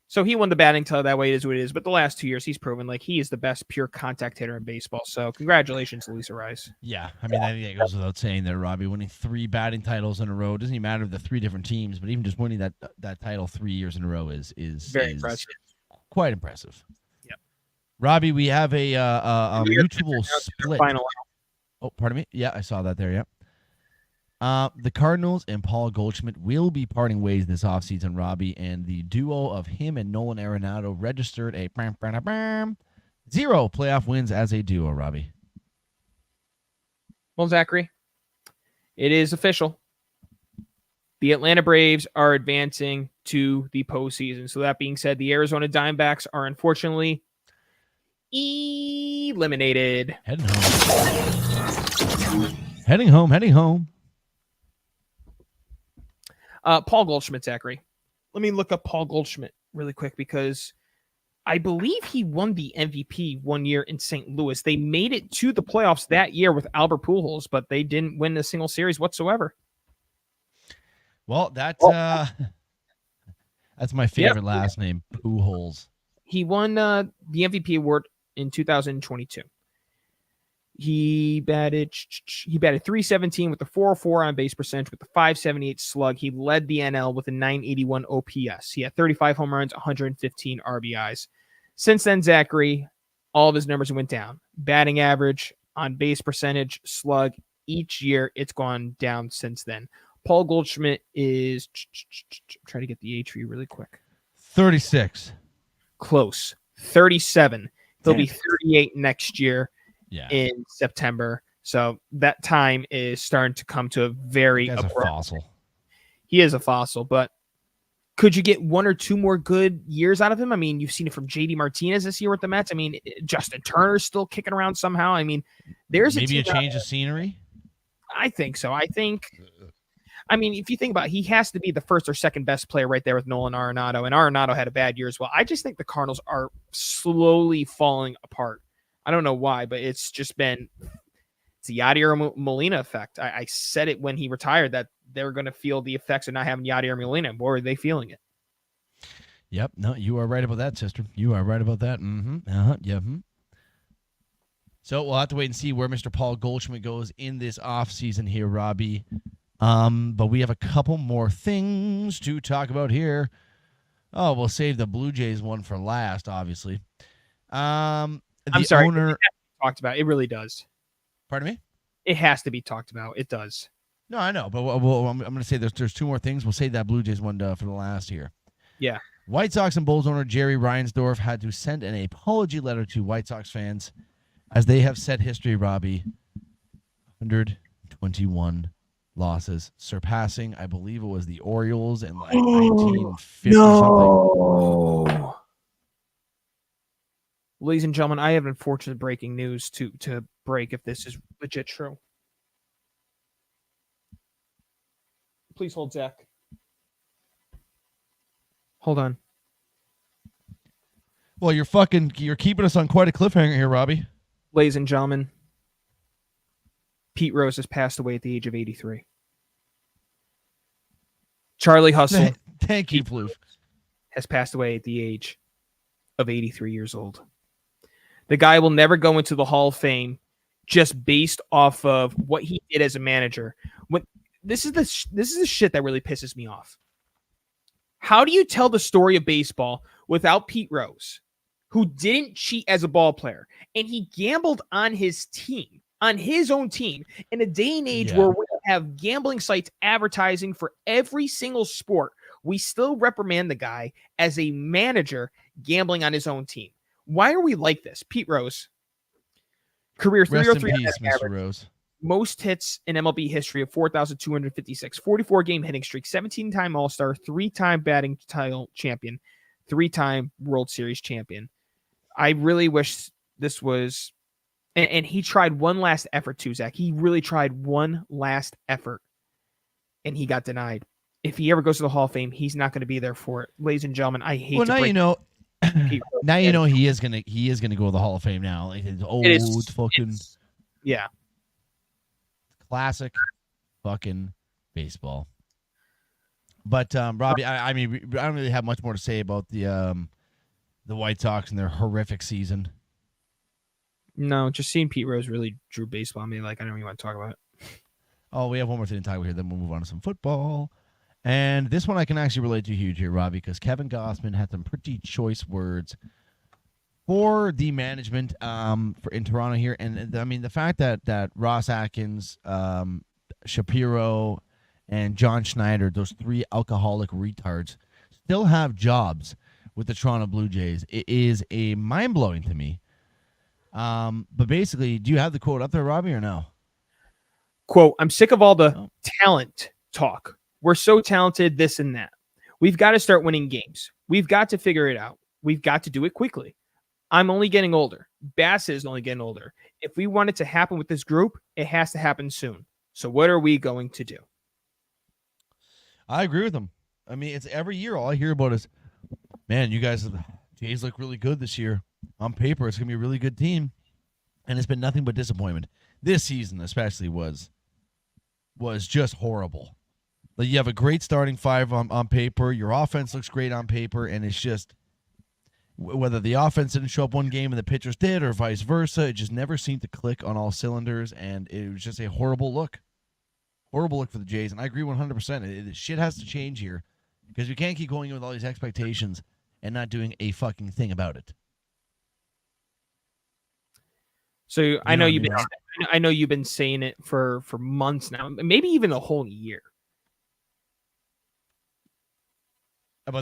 So he won the batting title. That way it is what it is. But the last 2 years, he's proven like he is the best pure contact hitter in baseball. So congratulations, Luis Arraez. Yeah, I mean, I think it goes without saying there, Robbie. Winning 3 batting titles in a row doesn't even matter if the 3 different teams, but even just winning that title 3 years in a row is very impressive. Quite impressive. Yep. Robbie, we have a mutual split. Final. Oh, pardon me. Yeah, I saw that there. Yeah. The Cardinals and Paul Goldschmidt will be parting ways this offseason, Robbie, and the duo of him and Nolan Arenado registered a 0 playoff wins as a duo, Robbie. Well, Zachary, it is official. The Atlanta Braves are advancing to the postseason. So that being said, the Arizona Diamondbacks are unfortunately eliminated. Heading home. Heading home. Paul Goldschmidt, Zachary. Let me look up Paul Goldschmidt really quick because I believe he won the MVP one year in St. Louis. They made it to the playoffs that year with Albert Pujols, but they didn't win a single series whatsoever. Well, that's my favorite last name, Pujols. He won the MVP award in 2022. He batted 317 with a 404 on base percentage with a 578 slug. He led the NL with a 981 OPS. He had 35 home runs, 115 RBIs. Since then, Zachary, all of his numbers went down. Batting average, on base percentage, slug, each year it's gone down since then. Paul Goldschmidt is try to get the age for you really quick. 36. Close. 37. He'll be 38 next year in September. So that time is starting to come to a very a fossil. He is a fossil, but could you get one or two more good years out of him? I mean, you've seen it from JD Martinez this year with the Mets. I mean, Justin Turner's still kicking around somehow. I mean, there's maybe a change of scenery. I think so. I mean, if you think about it, he has to be the first or second best player right there with Nolan Arenado, and Arenado had a bad year as well. I just think the Cardinals are slowly falling apart. I don't know why, but it's just been the Yadier Molina effect. I said it when he retired that they were going to feel the effects of not having Yadier Molina. Boy, are they feeling it. Yep. No, you are right about that, sister. You are right about that. Yeah. So we'll have to wait and see where Mr. Paul Goldschmidt goes in this offseason here, Robbie. But we have a couple more things to talk about here. Oh, we'll save the Blue Jays one for last, obviously. I'm sorry. It has to be talked about. It really does. Pardon me? It has to be talked about. It does. No, I know, but I'm going to say there's two more things. We'll save that Blue Jays one for the last here. Yeah. White Sox and Bulls owner Jerry Reinsdorf had to send an apology letter to White Sox fans as they have set history, Robbie. 121 losses, surpassing, I believe it was the Orioles in like 1950 something. Ladies and gentlemen, I have unfortunate breaking news to break if this is legit true. Please hold, Zach. Hold on. Well, you're keeping us on quite a cliffhanger here, Robbie. Ladies and gentlemen, Pete Rose has passed away at the age of 83. Charlie Hustle. Thank you, Plouffe. Has passed away at the age of 83 years old. The guy will never go into the Hall of Fame just based off of what he did as a manager. This is the shit that really pisses me off. How do you tell the story of baseball without Pete Rose, who didn't cheat as a ball player, and he gambled on his team, on his own team, in a day and age where we have gambling sites advertising for every single sport? We still reprimand the guy as a manager gambling on his own team. Why are we like this? Pete Rose, career 303 Rest in peace, Mr. Rose. Most hits in MLB history of 4,256, 44-game hitting streak, 17-time All-Star, 3-time batting title champion, 3-time World Series champion. I really wish this was, and he tried one last effort too, Zach. He really tried one last effort, and he got denied. If he ever goes to the Hall of Fame, he's not going to be there for it. Ladies and gentlemen, I hate to break now you know he is gonna go to the Hall of Fame now. Like his old fucking classic fucking baseball. But Robbie, I mean, I don't really have much more to say about the White Sox and their horrific season. No, just seeing Pete Rose really drew baseball on me. Like, I don't even want to talk about it. Oh, we have one more thing to talk about here. Then we'll move on to some football. And this one I can actually relate to huge here, Robbie, because Kevin Gossman had some pretty choice words for the management in Toronto here. And I mean, the fact that Ross Atkins, Shapiro, and John Schneider, those three alcoholic retards, still have jobs with the Toronto Blue Jays, it is a mind-blowing to me. But basically, do you have the quote up there, Robbie, or no? Quote, I'm sick of all the talent talk. We're so talented, this and that. We've got to start winning games. We've got to figure it out. We've got to do it quickly. I'm only getting older. Bass is only getting older. If we want it to happen with this group, it has to happen soon. So what are we going to do? I agree with him. I mean, it's every year all I hear about is, man, you guys, the Jays look really good this year. On paper, it's going to be a really good team. And it's been nothing but disappointment. This season especially was just horrible. Like, you have a great starting five on paper. Your offense looks great on paper, and it's just whether the offense didn't show up one game and the pitchers did or vice versa, it just never seemed to click on all cylinders, and it was just a horrible look. Horrible look for the Jays, and I agree 100%. Shit has to change here because we can't keep going in with all these expectations and not doing a fucking thing about it. So I know you've been saying it for months now, maybe even a whole year. About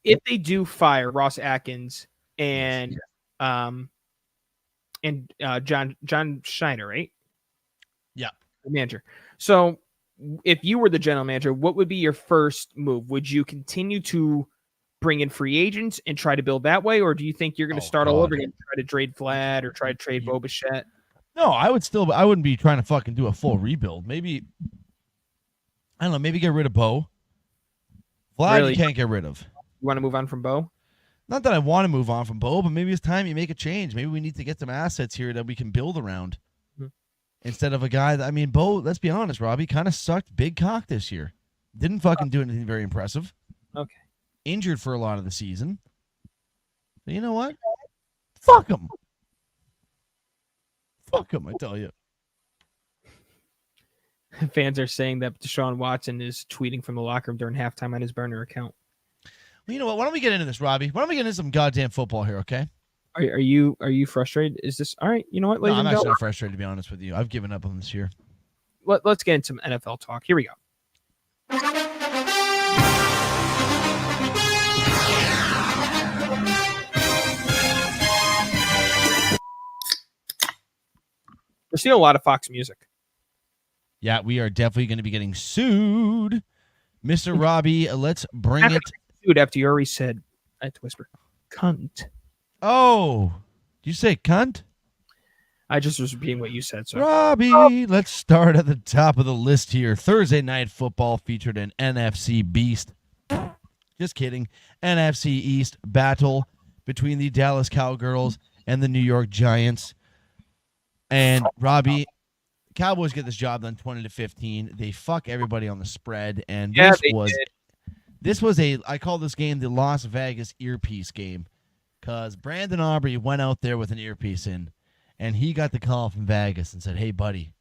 If they do fire Ross Atkins and John Schneider, right? Yeah, the manager. So if you were the general manager, what would be your first move? Would you continue to bring in free agents and try to build that way, or do you think you're going to start all over again, try to trade Vlad or try to trade Bo Bichette? No, I wouldn't be trying to fucking do a full rebuild. Maybe, I don't know, maybe get rid of Bo. Vlad, really? You can't get rid of. You want to move on from Bo? Not that I want to move on from Bo, but maybe it's time you make a change. Maybe we need to get some assets here that we can build around. Mm-hmm. Instead of a guy that, I mean, Bo, let's be honest, Robbie, kind of sucked big cock this year. Didn't fucking do anything very impressive. Okay. Injured for a lot of the season. But you know what? Fuck him. Fuck him, I tell you. Fans are saying that Deshaun Watson is tweeting from the locker room during halftime on his burner account. Well, you know what? Why don't we get into this, Robbie? Why don't we get into some goddamn football here, okay? Are you frustrated? Is this all right? You know what, ladies and I'm gentlemen? actually not frustrated, to be honest with you. I've given up on this year. Let's get into some NFL talk. Here we go. We're seeing a lot of Fox music. Yeah, we are definitely going to be getting sued. Mr. Robbie, let's bring it. Sued after you already said, I had to whisper, cunt. Oh, did you say cunt? I just was repeating what you said. So, Robbie, let's start at the top of the list here. Thursday Night Football featured an NFC beast. Just kidding. NFC East battle between the Dallas Cowgirls and the New York Giants. And Robbie, Cowboys get this job done 20-15. They fuck everybody on the spread, and this was I call this game the Las Vegas earpiece game, because Brandon Aubrey went out there with an earpiece in, and he got the call from Vegas and said, "Hey, buddy,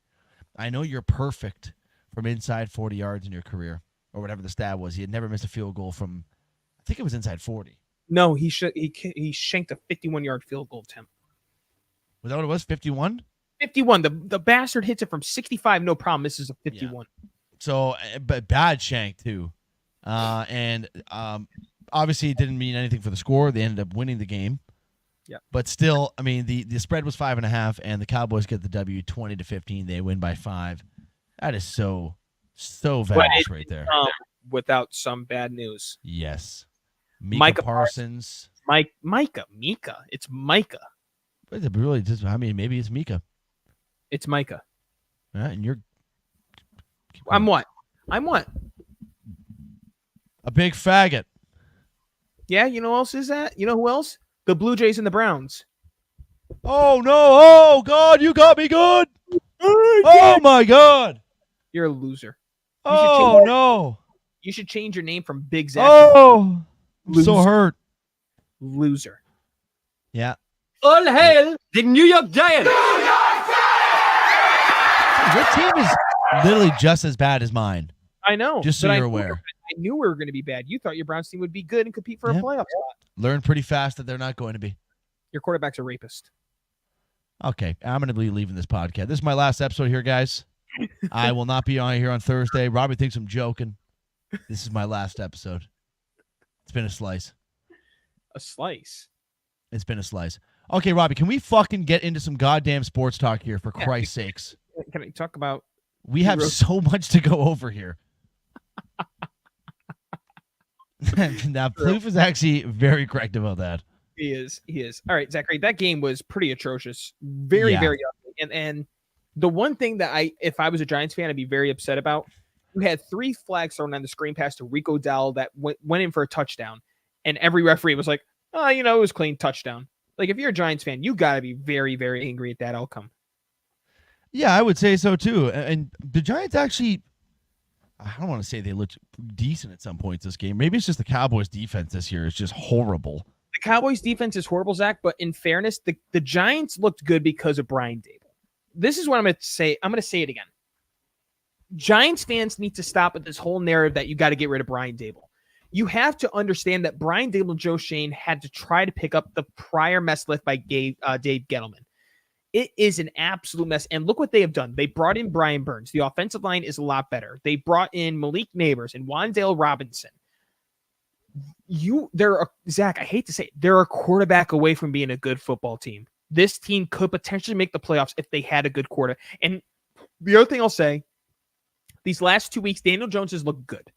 I know you're perfect from inside 40 yards in your career," or whatever the stat was. He had never missed a field goal from, I think it was inside 40. No, he shanked a 51-yard field goal attempt. Was that what it was? 51. 51. The bastard hits it from 65, no problem. This is a 51. Yeah. So, but bad shank too, and obviously it didn't mean anything for the score. They ended up winning the game. Yeah. But still, I mean, the spread was 5.5, and the Cowboys get the W 20-15. They win by 5. That is so vast right there. Without some bad news. Yes. Micah Parsons. Micah. It's Micah. But it really just, I mean, maybe it's Micah. It's Micah. Right, and you're. I'm what? A big faggot. Yeah, you know who else is that? You know who else? The Blue Jays and the Browns. Oh, no. Oh, God, you got me good. Oh, my God. You're a loser. No. You should change your name from Big Zach. Oh, I'm so hurt. Loser. Yeah. All hail the New York Giants. Your team is literally just as bad as mine. I know. Just so you're aware. I knew we were going to be bad. You thought your Browns team would be good and compete for a playoff spot. Learn pretty fast that they're not going to be. Your quarterback's a rapist. Okay, I'm going to be leaving this podcast. This is my last episode here, guys. I will not be on here on Thursday. Robbie thinks I'm joking. This is my last episode. It's been a slice. A slice? It's been a slice. Okay, Robbie, can we fucking get into some goddamn sports talk here, for Christ's sakes? Can I talk about... We have so much to go over here. Now, Plouffe is actually very correct about that. He is. All right, Zachary, that game was pretty atrocious. Very ugly. And the one thing that if I was a Giants fan, I'd be very upset about, you had 3 flags thrown on the screen pass to Rico Dowell that went in for a touchdown. And every referee was like, oh, it was clean touchdown. Like, if you're a Giants fan, you got to be very, very angry at that outcome. Yeah, I would say so too. And the Giants actually, I don't want to say they looked decent at some points this game. Maybe it's just the Cowboys' defense this year is just horrible. The Cowboys' defense is horrible, Zach, but in fairness, the Giants looked good because of Brian Dable. This is what I'm going to say. I'm going to say it again. Giants fans need to stop with this whole narrative that you got to get rid of Brian Dable. You have to understand that Brian Dable and Joe Shane had to try to pick up the prior mess left by Dave Gettleman. It is an absolute mess. And look what they have done. They brought in Brian Burns. The offensive line is a lot better. They brought in Malik Neighbors and Wan'Dale Robinson. Zach, I hate to say it, they're a quarterback away from being a good football team. This team could potentially make the playoffs if they had a good quarter. And the other thing I'll say, these last 2 weeks, Daniel Jones has looked good.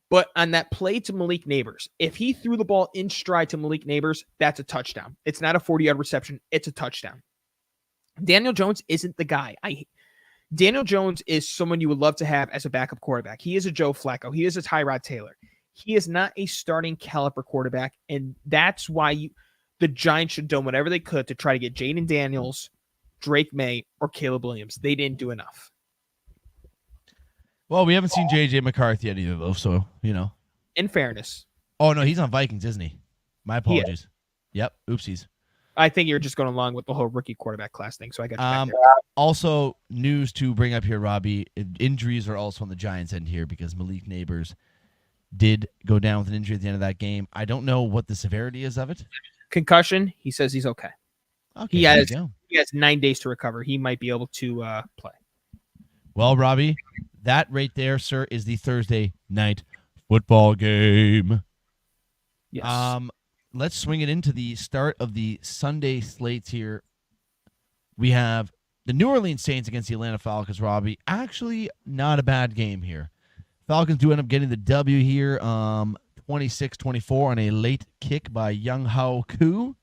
But on that play to Malik Neighbors, if he threw the ball in stride to Malik Neighbors, that's a touchdown. It's not a 40-yard reception. It's a touchdown. Daniel Jones isn't the guy. Daniel Jones is someone you would love to have as a backup quarterback. He is a Joe Flacco. He is a Tyrod Taylor. He is not a starting caliber quarterback, and that's why the Giants should have done whatever they could to try to get Jaden Daniels, Drake May, or Caleb Williams. They didn't do enough. Well, we haven't seen J.J. McCarthy yet either, though, so, In fairness. Oh, no, he's on Vikings, isn't he? My apologies. Yep, oopsies. I think you're just going along with the whole rookie quarterback class thing, so I got you back there. Also, news to bring up here, Robbie. Injuries are also on the Giants' end here because Malik Neighbors did go down with an injury at the end of that game. I don't know what the severity is of it. Concussion. He says he's okay. Okay, he has 9 days to recover. He might be able to play. Well, Robbie, that right there, sir, is the Thursday night football game. Yes. Let's swing it into the start of the Sunday slates here. We have the New Orleans Saints against the Atlanta Falcons, Robbie. Actually, not a bad game here. Falcons do end up getting the W here, 26-24 on a late kick by Young Ho Koo.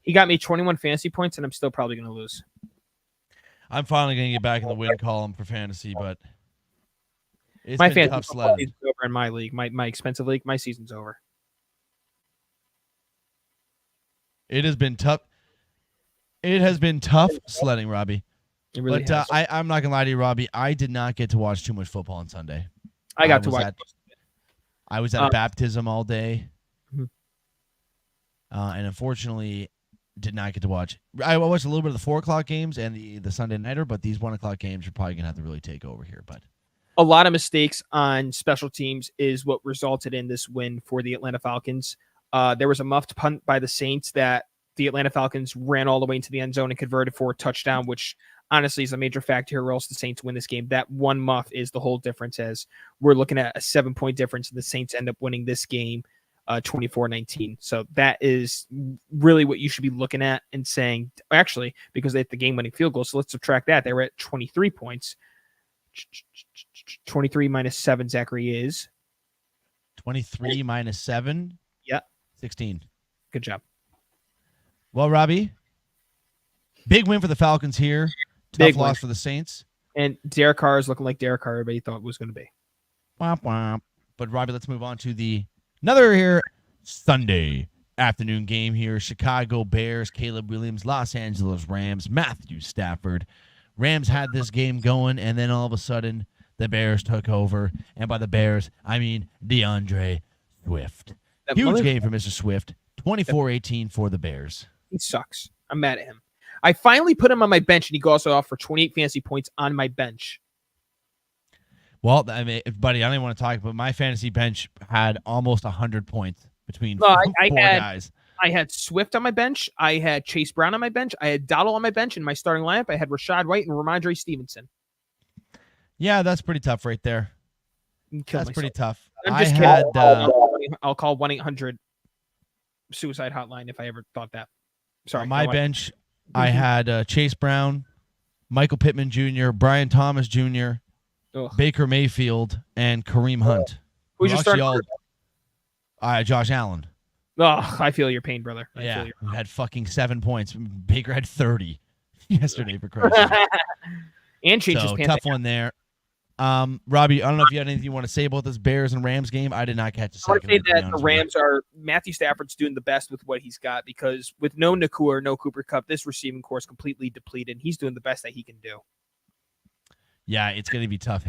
He got me 21 fantasy points, and I'm still probably going to lose. I'm finally going to get back in the win column for fantasy, but it's my been tough sledding. Is over in my league, my expensive league. My season's over. It has been tough. It has been tough sledding, Robbie. It really has. I'm not gonna lie to you, Robbie. I did not get to watch too much football on Sunday. I got to watch. I was at a baptism all day, mm-hmm. And unfortunately, did not get to watch. I watched a little bit of the 4:00 games and the Sunday nighter, but these 1:00 games are probably gonna have to really take over here. But a lot of mistakes on special teams is what resulted in this win for the Atlanta Falcons. There was a muffed punt by the Saints that the Atlanta Falcons ran all the way into the end zone and converted for a touchdown, which honestly is a major factor here, or else the Saints win this game. That one muff is the whole difference, as we're looking at a 7-point difference, and the Saints end up winning this game 24-19. So that is really what you should be looking at and saying, actually, because they hit the game-winning field goal. So let's subtract that. They were at 23 points. 23 minus 7, Zachary, is 23 minus 7. 16. Good job. Well, Robbie, big win for the Falcons here. Tough loss for the Saints. And Derek Carr is looking like Derek Carr everybody thought it was going to be. Womp womp. But, Robbie, let's move on to another here Sunday afternoon game here. Chicago Bears, Caleb Williams, Los Angeles Rams, Matthew Stafford. Rams had this game going, and then all of a sudden the Bears took over. And by the Bears, I mean DeAndre Swift. Huge game for Mr. Swift. 24-18 for the Bears. He sucks. I'm mad at him. I finally put him on my bench, and he goes off for 28 fantasy points on my bench. Well, I mean, buddy, I don't even want to talk, but my fantasy bench had almost 100 points between four guys. I had Swift on my bench. I had Chase Brown on my bench. I had Dowdle on my bench in my starting lineup. I had Rashad White and Ramondre Stevenson. Yeah, that's pretty tough right there. That's pretty tough. I'm just kidding. I'll call 1-800 suicide hotline if I ever thought that. Sorry. On my bench, I had Chase Brown, Michael Pittman Jr., Brian Thomas Jr., Baker Mayfield, and Kareem Hunt. Who's your starting quarterback? Josh Allen. Oh, I feel your pain, brother. I feel your who had fucking 7 points. Baker had 30 yesterday for Christ's sake. And changed his So pants. tough one there. Robbie, I don't know if you had anything you want to say about this Bears and Rams game. I did not catch a I want second. to say of it, to be that the honest with you. Rams are Matthew Stafford's doing the best with what he's got because with no Nakua, no Cooper Kupp, this receiving core is completely depleted. He's doing the best that he can do. Yeah, it's going to be tough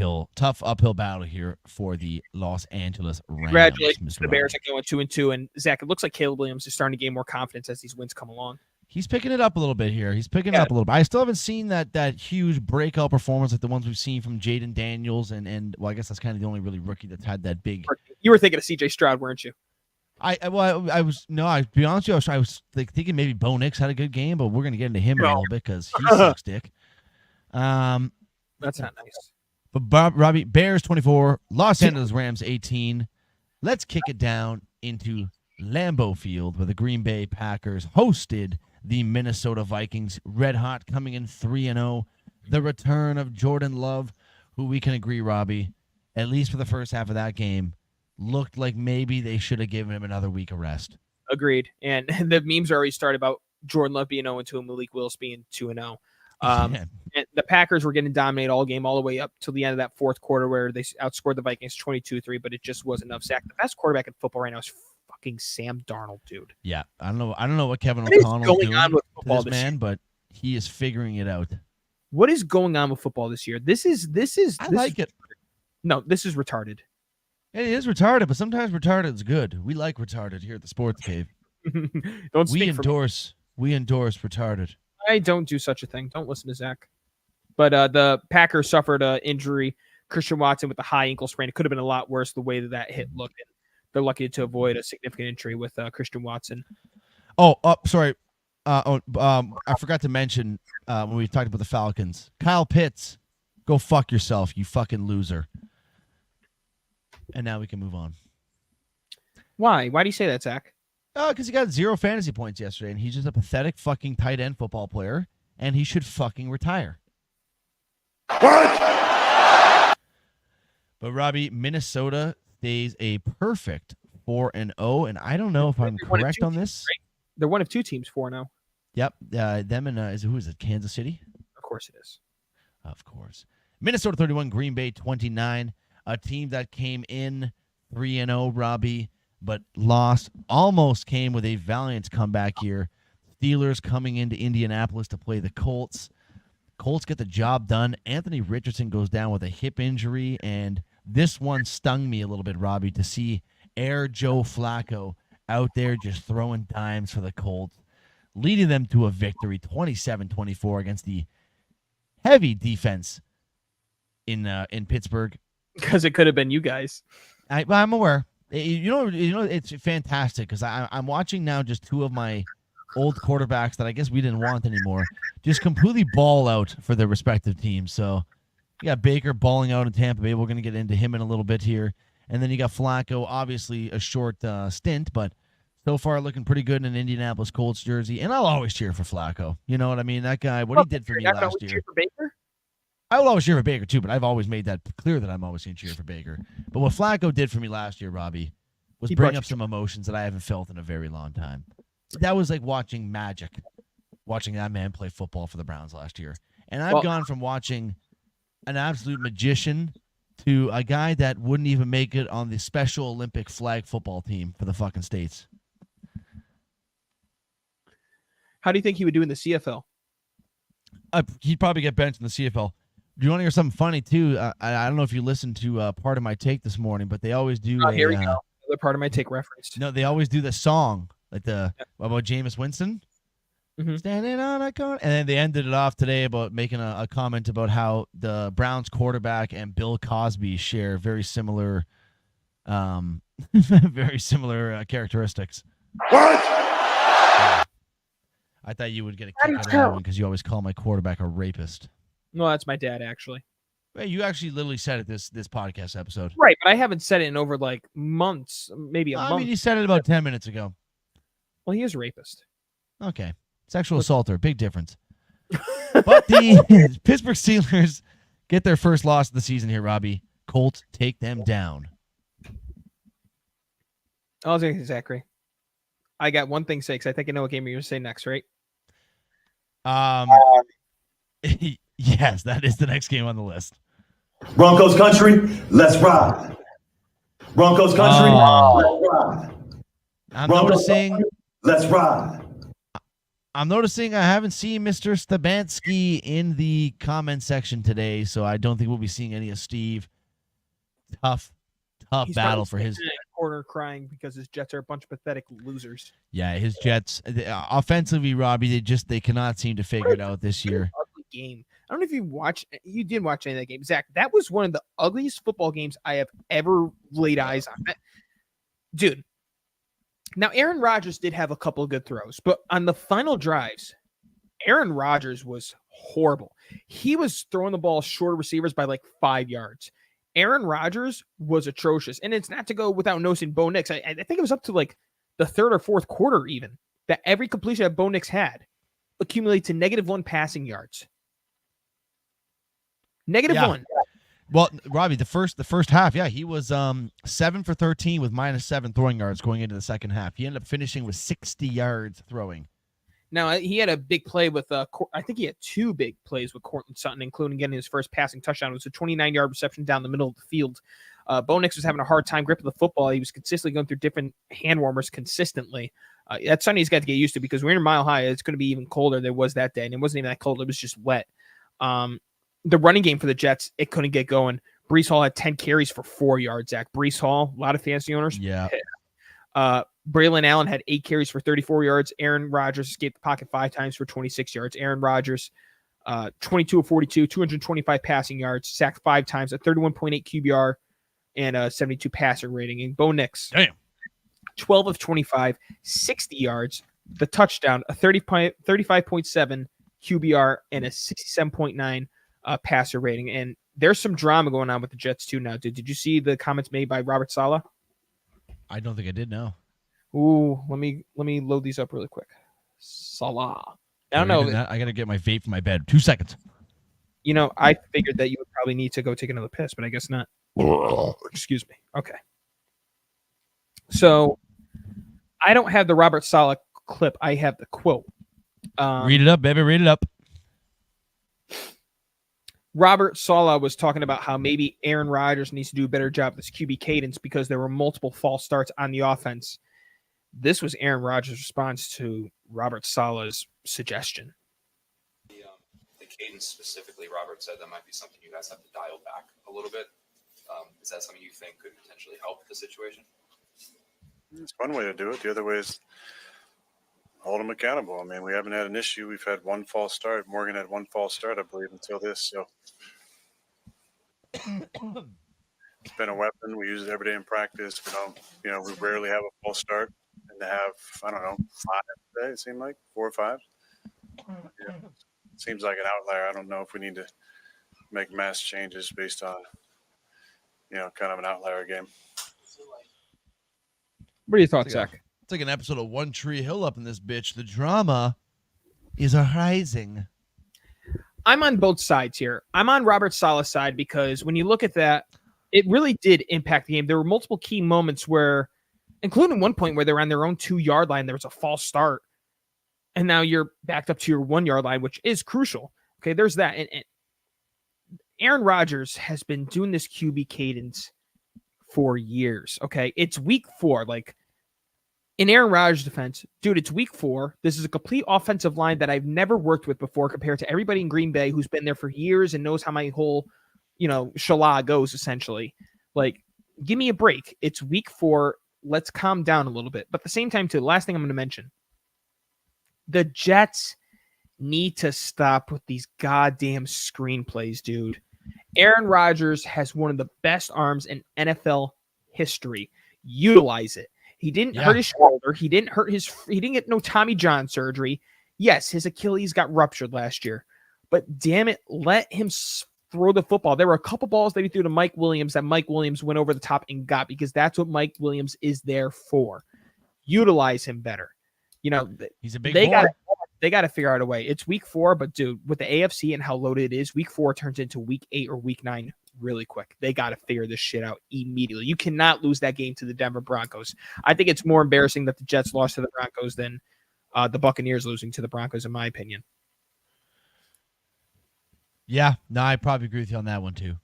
uphill battle here for the Los Angeles Rams. Congratulations Mr. to the Bears Robbie. are going 2-2. And Zach, it looks like Caleb Williams is starting to gain more confidence as these wins come along. He's picking it up a little bit here. He's picking it up a little bit. I still haven't seen that huge breakout performance like the ones we've seen from Jaden Daniels and well, I guess that's kind of the only really rookie that's had that big. You were thinking of CJ Stroud, weren't you? I was no. I be honest with you, I was like thinking maybe Bo Nix had a good game, but we're gonna get into him a little bit because he sucks dick. That's not nice. But Robbie, Bears 24, Los Angeles Rams 18. Let's kick it down into Lambeau Field where the Green Bay Packers hosted the Minnesota Vikings. Red hot, coming in 3-0. The return of Jordan Love, who we can agree, Robbie, at least for the first half of that game, looked like maybe they should have given him another week of rest. Agreed. And the memes are already started about Jordan Love being 0-2 and Malik Willis being 2-0. And the Packers were getting dominated all game, all the way up to the end of that fourth quarter where they outscored the Vikings 22-3, but it just wasn't enough. Zach, the best quarterback in football right now is fucking Sam Darnold, dude. Yeah, I don't know what Kevin What is O'Connell is going doing on with to football this this man, year? but he is figuring it out. What is going on with football this year? This is I like it. No, this is retarded. It is retarded, but sometimes retarded is good. We like retarded here at the Sports Cave. Don't We speak for me. endorse retarded. I don't do such a thing. Don't listen to Zach. But the Packers suffered an injury. Christian Watson with the high ankle sprain. It could have been a lot worse the way that hit looked. And they're lucky to avoid a significant injury with Christian Watson. Sorry. I forgot to mention when we talked about the Falcons. Kyle Pitts, go fuck yourself, you fucking loser. And now we can move on. Why? Why do you say that, Zach? Because he got 0 fantasy points yesterday, and he's just a pathetic fucking tight end football player, and he should fucking retire. What? But Robbie, Minnesota stays a perfect 4-0, and I don't know if I'm correct on this. Right? They're one of two teams 4-0. Yep, them and who is it? Kansas City? Of course it is. Of course. Minnesota 31, Green Bay 29. A team that came in 3-0, Robbie, but lost. Almost came with a valiant comeback here. Steelers coming into Indianapolis to play the Colts. Colts get the job done. Anthony Richardson goes down with a hip injury, and this one stung me a little bit, Robbie, to see Air Joe Flacco out there just throwing dimes for the Colts, leading them to a victory 27-24 against the heavy defense in Pittsburgh. Because it could have been you guys. I'm aware. You know, it's fantastic because I'm watching now just two of my old quarterbacks that I guess we didn't want anymore just completely ball out for their respective teams. So you got Baker balling out in Tampa Bay. We're going to get into him in a little bit here. And then you got Flacco, obviously a short stint, but so far looking pretty good in an Indianapolis Colts jersey. And I'll always cheer for Flacco. You know what I mean? That guy, what he did for me last year. Cheer for Baker? I will always cheer for Baker, too, but I've always made that clear that I'm always going to cheer for Baker. But what Flacco did for me last year, Robbie, was bring up some emotions that I haven't felt in a very long time. That was like watching magic, watching that man play football for the Browns last year. And I've gone from watching an absolute magician to a guy that wouldn't even make it on the Special Olympic flag football team for the fucking States. How do you think he would do in the CFL? He'd probably get benched in the CFL. Do you want to hear something funny, too? I don't know if you listened to part of my take this morning, but they always do. Here we go. Another part of my take reference. No, they always do the song like about Jameis Winston. Mm-hmm. Standing on a corner. And then they ended it off today about making a comment about how the Browns quarterback and Bill Cosby share very similar characteristics. What? Yeah. I thought you would get a kick out of that one because you always call my quarterback a rapist. No, that's my dad, actually. Hey, you actually literally said it this podcast episode. Right, but I haven't said it in over like months, maybe a month. I mean, you said it about 10 minutes ago. Well, he is a rapist. Okay. Sexual assaulter, big difference. But the Pittsburgh Steelers get their first loss of the season here, Robbie. Colts take them down. I was going Zachary. I got one thing to say because I think I know what game you're going to say next, right? Yes, that is the next game on the list. Broncos country, let's ride. Broncos country, let's ride. I'm Broncos noticing. country, let's ride. I'm noticing I haven't seen Mr. Stabansky in the comment section today, so I don't think we'll be seeing any of Steve. Tough He's battle probably for his. sitting in a corner crying because his Jets are a bunch of pathetic losers. Yeah, his Jets offensively, Robbie, they cannot seem to figure it out this year. Ugly game. I don't know if you did watch any of that game, Zach. That was one of the ugliest football games I have ever laid eyes on, dude. Now, Aaron Rodgers did have a couple of good throws, but on the final drives, Aaron Rodgers was horrible. He was throwing the ball short of receivers by like 5 yards. Aaron Rodgers was atrocious. And it's not to go without noticing Bo Nix. I think it was up to like the third or fourth quarter even that every completion that Bo Nix had accumulated to -1 passing yards. -1. Well, Robbie, the first half, he was 7 for 13 with -7 throwing yards going into the second half. He ended up finishing with 60 yards throwing. Now, he had a big play with, I think he had 2 big plays with Courtland Sutton, including getting his first passing touchdown. It was a 29-yard reception down the middle of the field. Bo Nix was having a hard time gripping the football. He was consistently going through different hand warmers consistently. That's something he's got to get used to because we're in Mile High. It's going to be even colder than it was that day, and it wasn't even that cold. It was just wet. The running game for the Jets, it couldn't get going. Breece Hall had 10 carries for 4 yards, Zach. Breece Hall, a lot of fantasy owners. Yeah. Braylon Allen had 8 carries for 34 yards. Aaron Rodgers escaped the pocket 5 times for 26 yards. Aaron Rodgers, 22 of 42, 225 passing yards, sacked 5 times, a 31.8 QBR, and a 72 passer rating. And Bo Nix, 12 of 25, 60 yards, the touchdown, a 35.7 QBR, and a 67.9 passer rating. And there's some drama going on with the Jets too now. Did you see the comments made by Robert Saleh? I don't think I did, no. Ooh, let me load these up really quick. Saleh. I don't know. I got to get my vape from my bed. 2 seconds. You know, I figured that you would probably need to go take another piss, but I guess not. Excuse me. Okay. So I don't have the Robert Saleh clip. I have the quote. Read it up, baby. Read it up. Robert Saleh was talking about how maybe Aaron Rodgers needs to do a better job with his QB cadence because there were multiple false starts on the offense. This was Aaron Rodgers' response to Robert Saleh's suggestion. The cadence specifically, Robert said that might be something you guys have to dial back a little bit. Is that something you think could potentially help the situation? It's one way to do it. The other way is hold them accountable. I mean, we haven't had an issue. We've had 1 false start. Morgan had 1 false start, I believe, until this. So it's been a weapon. We use it every day in practice. We rarely have a false start. And to have, 5 today, it seemed like 4 or 5. Yeah. Seems like an outlier. I don't know if we need to make mass changes based on, kind of an outlier game. What are your thoughts, Zach? It's like an episode of One Tree Hill up in this bitch. The drama is arising. I'm on both sides here. I'm on Robert Saleh's side because when you look at that, it really did impact the game. There were multiple key moments where, including one point where they were on their own 2-yard line, there was a false start. And now you're backed up to your 1-yard line, which is crucial. Okay, there's that. And Aaron Rodgers has been doing this QB cadence for years. Okay, it's week 4. Like, in Aaron Rodgers' defense, dude, it's week 4. This is a complete offensive line that I've never worked with before compared to everybody in Green Bay who's been there for years and knows how my whole, shalah goes, essentially. Like, give me a break. It's week 4. Let's calm down a little bit. But at the same time, too, the last thing I'm going to mention, the Jets need to stop with these goddamn screenplays, dude. Aaron Rodgers has one of the best arms in NFL history. Utilize it. He didn't hurt his shoulder. He didn't get no Tommy John surgery. Yes, his Achilles got ruptured last year. But damn it, let him throw the football. There were a couple balls that he threw to Mike Williams that Mike Williams went over the top and got because that's what Mike Williams is there for. Utilize him better. He's a big boy. They got to figure out a way. It's week 4, but dude, with the AFC and how loaded it is, week 4 turns into week 8 or week 9 really quick. They got to figure this shit out immediately. You cannot lose that game to the Denver Broncos. I think it's more embarrassing that the Jets lost to the Broncos than the Buccaneers losing to the Broncos, in my opinion. Yeah, no, I probably agree with you on that one too.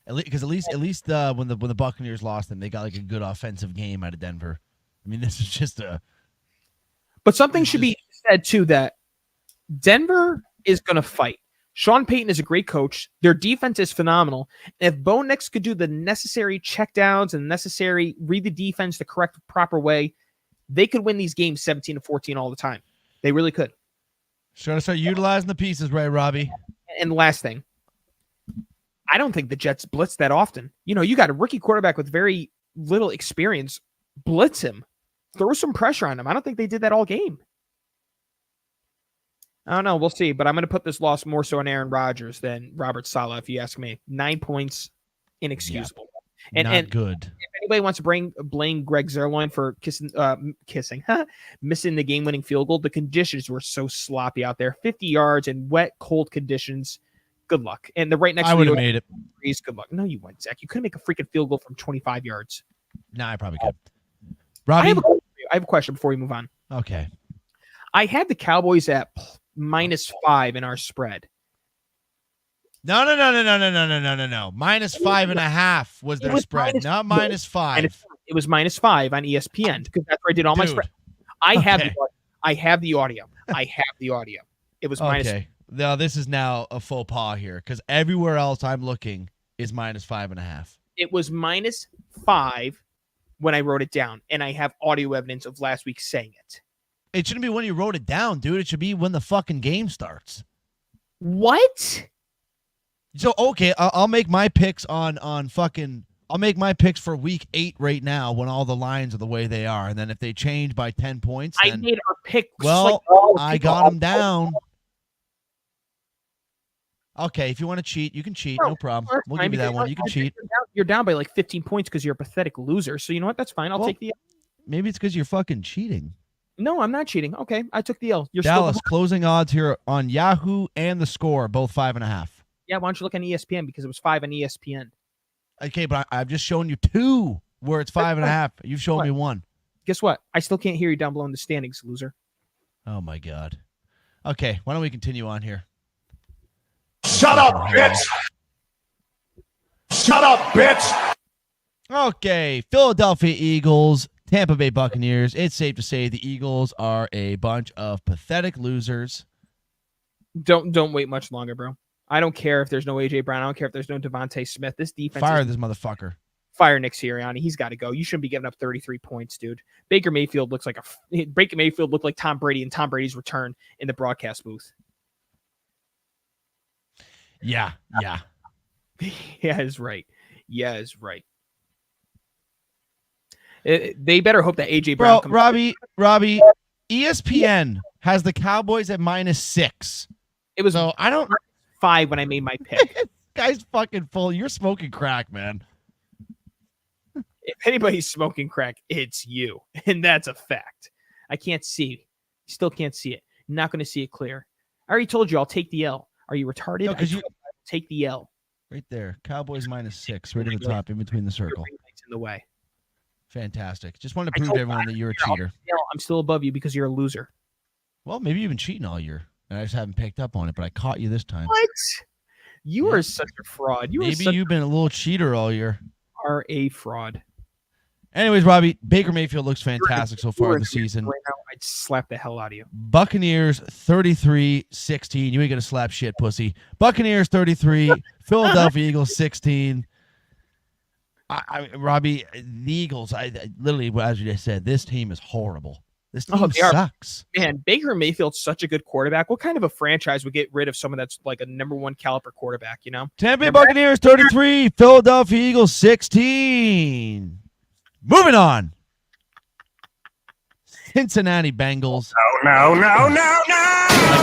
Because at least when the Buccaneers lost them, they got like a good offensive game out of Denver. I mean, this is just a. But something should be said too, that Denver is going to fight. Sean Payton is a great coach. Their defense is phenomenal. If Bo Nix could do the necessary checkdowns and necessary read the defense the correct, proper way, they could win these games 17-14 all the time. They really could. Trying to start utilizing the pieces, right, Robbie? And the last thing, I don't think the Jets blitz that often. You know, you got a rookie quarterback with very little experience. Blitz him. Throw some pressure on him. I don't think they did that all game. I don't know. We'll see. But I'm going to put this loss more so on Aaron Rodgers than Robert Saleh, if you ask me. 9 points, inexcusable. Yeah, not good. If anybody wants to blame Greg Zuerlein for missing the game-winning field goal, the conditions were so sloppy out there. 50 yards in wet, cold conditions. Good luck. And the right next I would have made it. Good luck. No, you wouldn't, Zach. You couldn't make a freaking field goal from 25 yards. No, I probably could. Robbie? I have a question before we move on. Okay. I had the Cowboys at -5 in our spread. No. -5.5 was their spread, not -5. It was -5 on ESPN because that's where I did all my spread. I have the audio. It was okay. No, this is now a faux pas here because everywhere else I'm looking is -5.5. It was -5 when I wrote it down, and I have audio evidence of last week saying it. It shouldn't be when you wrote it down, dude. It should be when the fucking game starts. What? So, okay, I'll make my picks I'll make my picks for week 8 right now when all the lines are the way they are. And then if they change by 10 points, then, I made our pick. Well, I got them down. Okay, if you want to cheat, you can cheat. No problem. We'll give you that one. You can cheat. You're down by like 15 points because you're a pathetic loser. So you know what? That's fine. I'll take the L. Maybe it's because you're fucking cheating. No, I'm not cheating. Okay, I took the L. You're Dallas still closing odds here on Yahoo and the Score, both 5.5. Yeah, why don't you look on ESPN because it was 5 on ESPN. Okay, but I've just shown you 2 where it's 5.5. You've shown me 1. Guess what? I still can't hear you down below in the standings, loser. Oh my God. Okay, why don't we continue on here? Shut up, bitch! Shut up, bitch! Okay, Philadelphia Eagles, Tampa Bay Buccaneers. It's safe to say the Eagles are a bunch of pathetic losers. Don't wait much longer, bro. I don't care if there's no A.J. Brown. I don't care if there's no Devontae Smith. This defense Fire this motherfucker. Fire Nick Sirianni. He's got to go. You shouldn't be giving up 33 points, dude. Baker Mayfield looked like Tom Brady in Tom Brady's return in the broadcast booth. Yeah. Yeah, is right. Yeah, is right. They better hope that A.J. Brown comes Robbie, ESPN has the Cowboys at -6. It was so I don't 5 when I made my pick. Guy's fucking full. You're smoking crack, man. If anybody's smoking crack, it's you. And that's a fact. I can't see. Still can't see it. Not going to see it clear. I already told you I'll take the L. Are you retarded? No, because you take the L. Right there. Cowboys -6, right at the top, in between the circle. In the way. Fantastic. Just wanted to prove to everyone that you're a cheater. I'm still above you because you're a loser. Well, maybe you've been cheating all year. And I just haven't picked up on it, but I caught you this time. What? You are such a fraud. Maybe you've been a little cheater all year. Are a fraud. Anyways, Robbie, Baker Mayfield looks fantastic so far this season. Right now, I'd slap the hell out of you. Buccaneers 33-16. You ain't gonna slap shit, pussy. Buccaneers 33, Philadelphia Eagles 16. Robbie, the Eagles. I literally, as you just said, this team is horrible. This team sucks. Man, Baker Mayfield's such a good quarterback. What kind of a franchise would get rid of someone that's like a #1 caliber quarterback? You know, Tampa Bay Buccaneers 33, Philadelphia Eagles 16. Moving on. Cincinnati Bengals. No.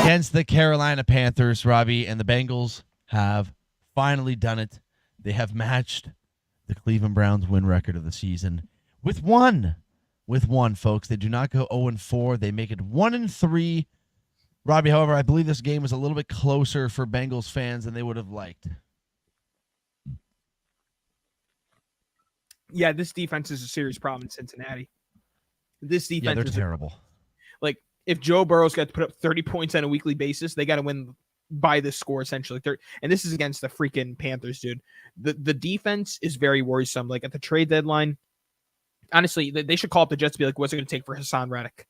Against the Carolina Panthers, Robbie, and the Bengals have finally done it. They have matched the Cleveland Browns win record of the season with one. With one, folks. They do not go 0-4. They make it 1-3. Robbie, however, I believe this game was a little bit closer for Bengals fans than they would have liked. Yeah, this defense is a serious problem in Cincinnati. This defense they're is terrible. like if Joe Burrow's got to put up 30 points on a weekly basis, they got to win by this score essentially. And this is against the freaking Panthers, dude. The defense is very worrisome. Like at the trade deadline, honestly, they should call up the Jets to be like, what's it going to take for Hassan Reddick?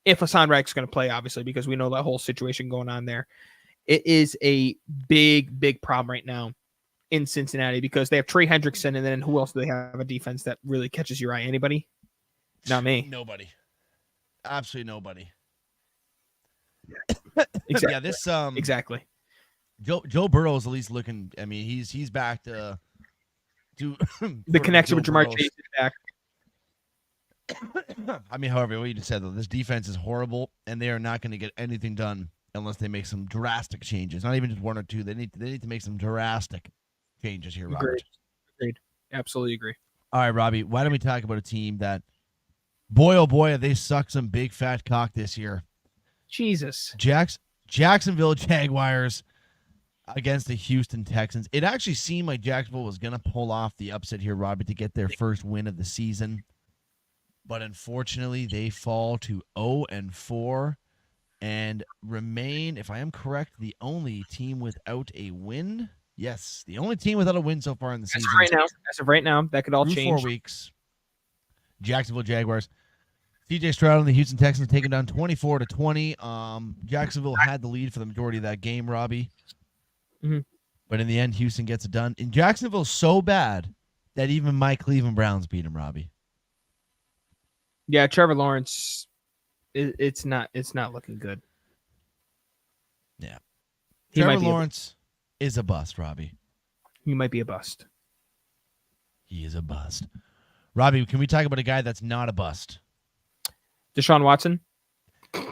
If Hassan Reddick's going to play, obviously, because we know that whole situation going on there. It is a big, big problem right now in Cincinnati because they have Trey Hendrickson, and then who else do they have a defense that really catches your eye? Anybody? Not me. Nobody. Absolutely nobody. Exactly. Yeah, this exactly. Joe Burrow is at least looking. I mean, he's back to the connection with Jamar Chase is back. I mean, however, what you just said though, this defense is horrible, and they are not going to get anything done unless they make some drastic changes. Not even just one or two. They need to make some drastic changes here, Robert. Agreed. Absolutely agree. All right, Robbie. Why don't we talk about a team that, boy oh boy, they suck some big fat cock this year. Jesus. Jacksonville Jaguars against the Houston Texans. It actually seemed like Jacksonville was going to pull off the upset here, Robbie, to get their first win of the season. But unfortunately, they fall to 0-4 and remain, if I am correct, the only team without a win. Yes, the only team without a win so far in the season. As of right now, that could all Through change. 4 weeks. Jacksonville Jaguars. CJ Stroud and the Houston Texans taken down 24-20. Jacksonville had the lead for the majority of that game, Robbie. Mm-hmm. But in the end, Houston gets it done. And Jacksonville's so bad that even my Cleveland Browns beat him, Robbie. Yeah, Trevor Lawrence, it's not looking good. Yeah. He Trevor might be Lawrence is a bust, Robbie. He might be a bust. He is a bust. Robbie, can we talk about a guy that's not a bust? Deshaun Watson?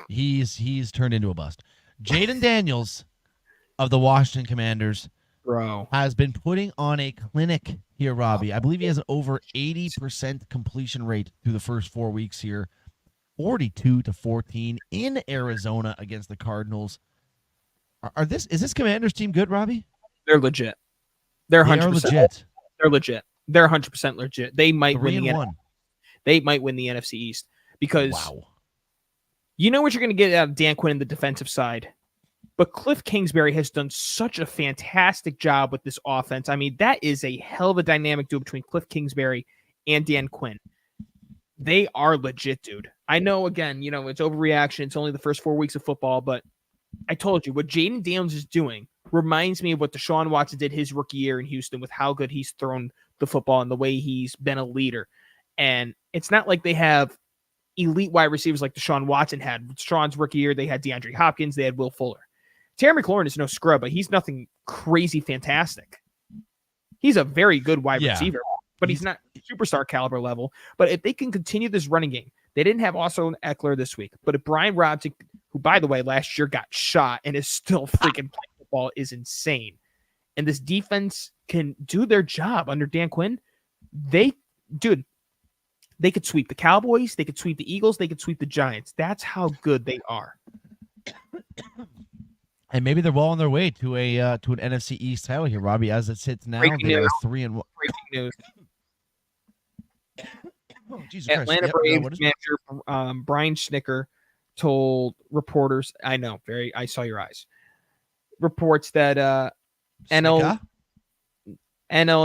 He's turned into a bust. Jaden Daniels of the Washington Commanders has been putting on a clinic here, Robbie. I believe he has an over 80% completion rate through the first 4 weeks here. 42-14 in Arizona against the Cardinals. Is this Commanders team good, Robbie? They're legit. They're 100% legit. They're legit. They're 100% legit. They might win the 3-1. They might win the NFC East because you know what you're going to get out of Dan Quinn in the defensive side. But Cliff Kingsbury has done such a fantastic job with this offense. I mean, that is a hell of a dynamic duo between Cliff Kingsbury and Dan Quinn. They are legit, dude. I know, again, it's overreaction. It's only the first 4 weeks of football, but I told you, what Jaden Daniels is doing reminds me of what Deshaun Watson did his rookie year in Houston with how good he's thrown the football and the way he's been a leader. And it's not like they have elite wide receivers like Deshaun Watson had. With Deshaun's rookie year, they had DeAndre Hopkins, they had Will Fuller. Terry McLaurin is no scrub, but he's nothing crazy fantastic. He's a very good wide receiver, but he's not superstar caliber level. But if they can continue this running game, they didn't have Austin Eckler this week, but if Brian Robinson, who, by the way, last year got shot and is still freaking playing football, is insane. And this defense can do their job under Dan Quinn. They could sweep the Cowboys, they could sweep the Eagles, they could sweep the Giants. That's how good they are. And maybe they're well on their way to an NFC East title here, Robbie. As it sits now, they are 3-1. Breaking news. Oh, Jesus Atlanta Christ. Braves manager Brian Schnicker told reporters, I saw your eyes. Reports that NL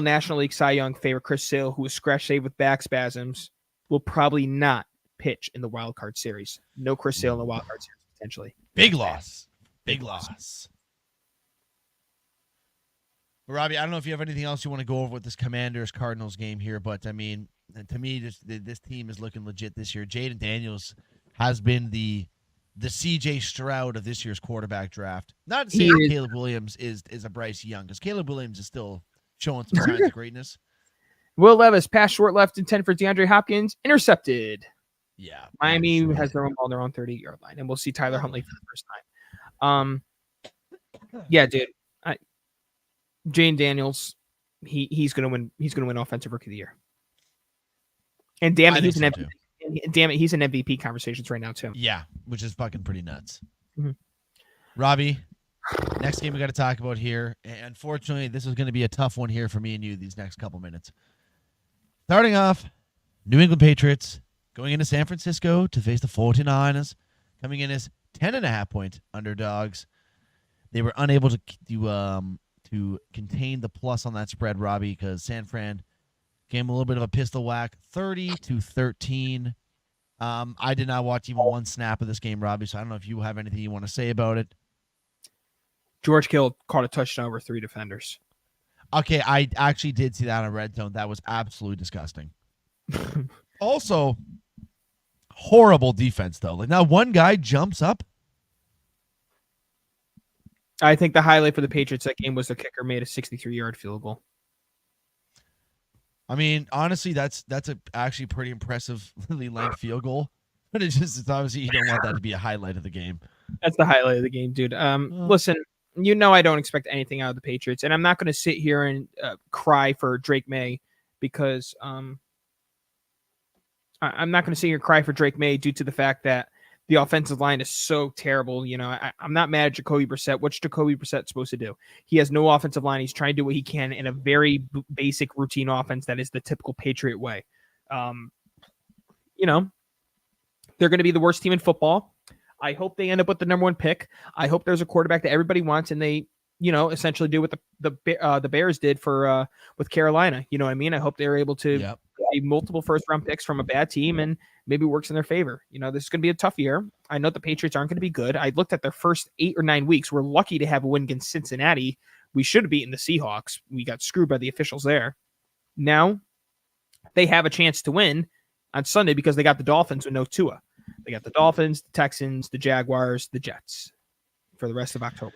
National League Cy Young favorite Chris Sale, who was scratch saved with back spasms, will probably not pitch in the wild card series. No Chris Sale in the wild card series potentially. Big loss. Big loss. Robbie, I don't know if you have anything else you want to go over with this Commanders-Cardinals game here, but, I mean, to me, this team is looking legit this year. Jaden Daniels has been the C.J. Stroud of this year's quarterback draft. Not to say that Caleb Williams is a Bryce Young, because Caleb Williams is still showing some signs of greatness. Will Levis, pass short left intended for DeAndre Hopkins, intercepted. Yeah. Miami has their own ball on their own 30-yard line, and we'll see Tyler Huntley for the first time. Yeah, dude. Jane Daniels, he's gonna win. He's gonna win Offensive Rookie of the Year. And damn it, he's an MVP. Damn it, he's in MVP conversations right now too. Yeah, which is fucking pretty nuts. Mm-hmm. Robbie, next game we got to talk about here. And unfortunately, this is going to be a tough one here for me and you these next couple minutes. Starting off, New England Patriots going into San Francisco to face the 49ers, coming in as 10.5-point underdogs. They were unable to contain the plus on that spread, Robbie, because San Fran gave them a little bit of a pistol whack, 30-13. I did not watch even one snap of this game, Robbie, so I don't know if you have anything you want to say about it. George Kittle caught a touchdown over 3 defenders. Okay, I actually did see that on Red Zone. That was absolutely disgusting. Also, horrible defense, though. Like, now one guy jumps up. I think the highlight for the Patriots that game was the kicker made a 63-yard field goal. I mean, honestly, that's actually pretty impressively length field goal. But it's obviously you don't want that to be a highlight of the game. That's the highlight of the game, dude. Listen, I don't expect anything out of the Patriots, and I'm not going to sit here and cry for Drake May because I'm not going to sit here and cry for Drake May due to the fact that the offensive line is so terrible. I'm not mad at Jacoby Brissett. What's Jacoby Brissett supposed to do? He has no offensive line. He's trying to do what he can in a very basic routine offense that is the typical Patriot way. They're going to be the worst team in football. I hope they end up with the number 1 pick. I hope there's a quarterback that everybody wants, and they, essentially do what the Bears did for with Carolina. You know what I mean? I hope they're able to get multiple first-round picks from a bad team and maybe works in their favor. This is going to be a tough year. I know the Patriots aren't going to be good. I looked at their first 8 or 9 weeks. We're lucky to have a win against Cincinnati. We should have beaten the Seahawks. We got screwed by the officials there. Now they have a chance to win on Sunday because they got the Dolphins with no Tua. They got the Dolphins, the Texans, the Jaguars, the Jets for the rest of October.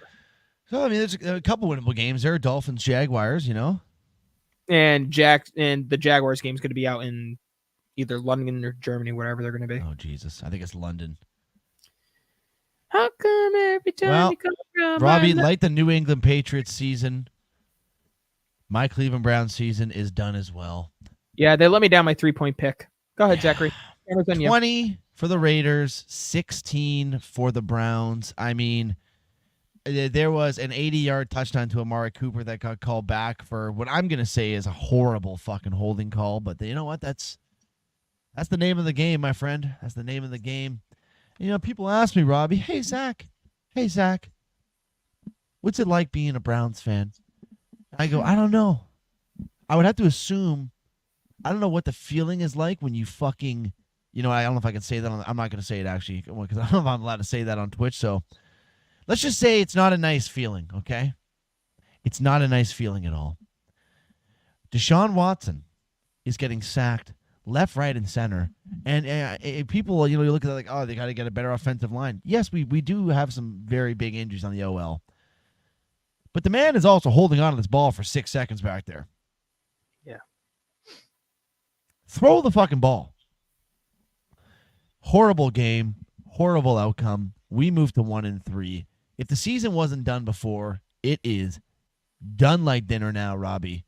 So, I mean, there's a couple winnable games there. Dolphins, Jaguars, And the Jaguars game is going to be out in either London or Germany, wherever they're going to be. Oh, Jesus. I think it's London. How come every time you come around Robbie, like the New England Patriots season, my Cleveland Browns season is done as well. Yeah, they let me down my 3-point pick. Go ahead, Zachary. 20 for the Raiders, 16 for the Browns. I mean, there was an 80-yard touchdown to Amari Cooper that got called back for what I'm going to say is a horrible fucking holding call. But you know what? That's the name of the game, my friend. That's the name of the game. People ask me, Robbie, hey, Zach, what's it like being a Browns fan? I go, I don't know. I would have to assume, I don't know what the feeling is like when you fucking, I don't know if I can say that. I'm not going to say it actually because I don't know if I'm allowed to say that on Twitch. So let's just say it's not a nice feeling, okay? It's not a nice feeling at all. Deshaun Watson is getting sacked left, right, and center. And people, you look at it like, oh, they got to get a better offensive line. Yes, we do have some very big injuries on the OL. But the man is also holding on to this ball for 6 seconds back there. Yeah. Throw the fucking ball. Horrible game. Horrible outcome. We moved to 1-3. If the season wasn't done before, it is done like dinner now, Robbie.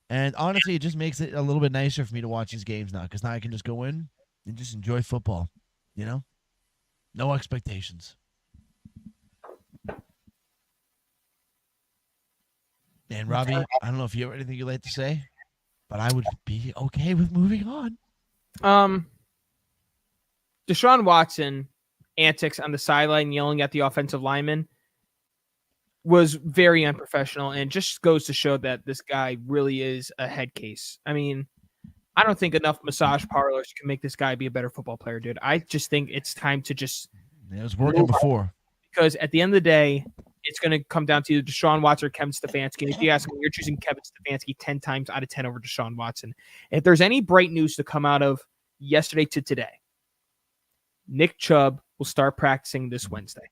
And honestly, it just makes it a little bit nicer for me to watch these games now because now I can just go in and just enjoy football, No expectations. And Robbie, I don't know if you have anything you'd like to say, but I would be okay with moving on. Deshaun Watson antics on the sideline yelling at the offensive lineman was very unprofessional and just goes to show that this guy really is a head case. I mean, I don't think enough massage parlors can make this guy be a better football player, dude. I just think it's time to just... It was working before. Because at the end of the day, it's going to come down to either Deshaun Watson or Kevin Stefanski. And if you ask me, you're choosing Kevin Stefanski 10 times out of 10 over Deshaun Watson. If there's any bright news to come out of yesterday to today, Nick Chubb will start practicing this Wednesday.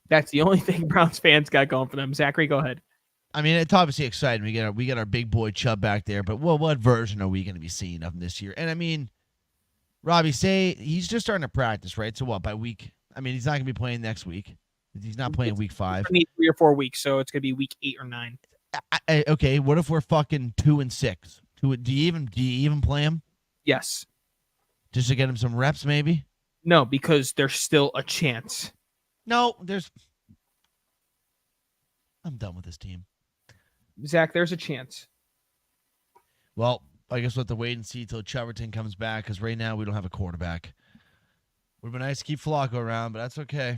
That's the only thing Browns fans got going for them. Zachary, go ahead. I mean, it's obviously exciting. We get our big boy Chubb back there, but what version are we going to be seeing of him this year? And I mean, Robbie, say he's just starting to practice, right? So what, by week? I mean, he's not going to be playing next week. He's not playing week 5. Need 3 or 4 weeks, so it's going to be week 8 or 9. Okay, what if we're fucking 2-6? Do you even play him? Yes. Just to get him some reps, maybe? No, because there's still a chance. No, I'm done with this team. Zach, there's a chance. Well, I guess we'll have to wait and see till Cheverton comes back because right now we don't have a quarterback. Would have been nice to keep Flacco around, but that's okay.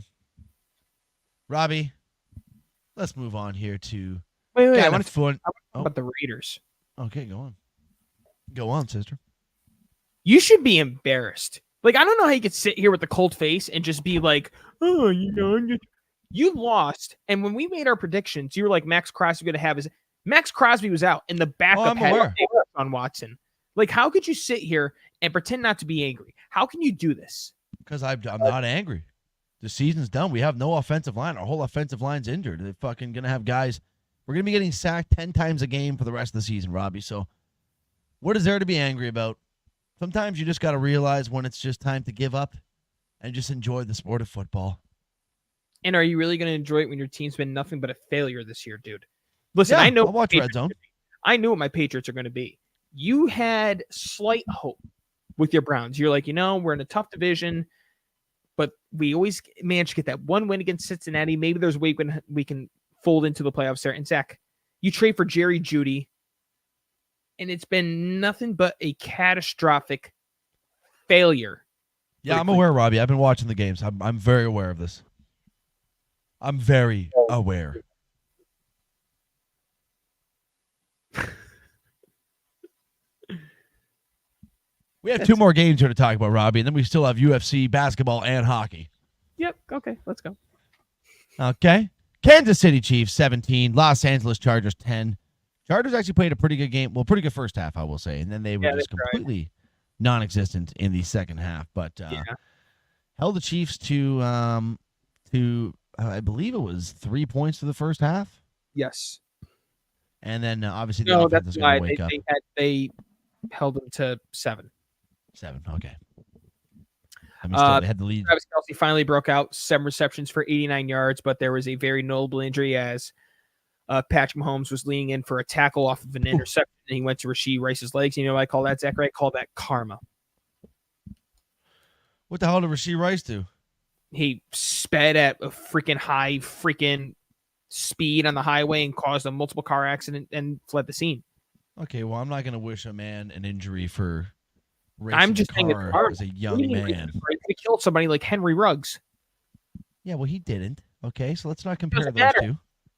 Robbie, let's move on here to Wait. I kind want of to fun. talk about the Raiders. Okay, go on. Go on, sister. You should be embarrassed. Like, I don't know how you could sit here with a cold face and just be like, oh, you lost. And when we made our predictions, you were like, Max Crosby going to have his. Max Crosby was out, and the backup I'm had aware. on Watson. Like, how could you sit here and pretend not to be angry? How can you do this? Because I'm not angry. The season's done. We have no offensive line. Our whole offensive line's injured. They're fucking going to have guys. We're going to be getting sacked 10 times a game for the rest of the season, Robbie. So what is there to be angry about? Sometimes you just got to realize when it's just time to give up and just enjoy the sport of football. And are you really going to enjoy it when your team's been nothing but a failure this year, dude? Listen, Yeah, I know I'll watch Red Zone. I knew what my Patriots are going to be. You had slight hope with your Browns. You're like, we're in a tough division, but we always manage to get that one win against Cincinnati. Maybe there's a week when we can fold into the playoffs there. And Zach, you trade for Jerry Jeudy, and it's been nothing but a catastrophic failure. Yeah, I'm aware, Robbie. I've been watching the games. I'm very aware of this. I'm very aware. We have 2 more games here to talk about, Robbie, and then we still have UFC, basketball, and hockey. Yep. Okay, let's go. Okay. Kansas City Chiefs, 17. Los Angeles Chargers, 10. Chargers actually played a pretty good game. Well, pretty good first half, I will say. And then they were just completely non-existent in the second half. But held the Chiefs to I believe it was 3 points for the first half. Yes. And then obviously the offense is going to wake up. They held them to 7. 7, okay. I mean, still, they had the lead. Travis Kelce finally broke out 7 receptions for 89 yards, but there was a very notable injury as Patrick Mahomes was leaning in for a tackle off of an interception, and he went to Rashee Rice's legs. You know what I call that, Zach? Right? I call that karma. What the hell did Rashee Rice do? He sped at a freaking high speed on the highway and caused a multiple car accident and fled the scene. Okay, well, I'm not going to wish a man an injury for racing I'm just saying a car as a young man. He killed somebody like Henry Ruggs. Yeah, well, he didn't. Okay, so let's not compare those two.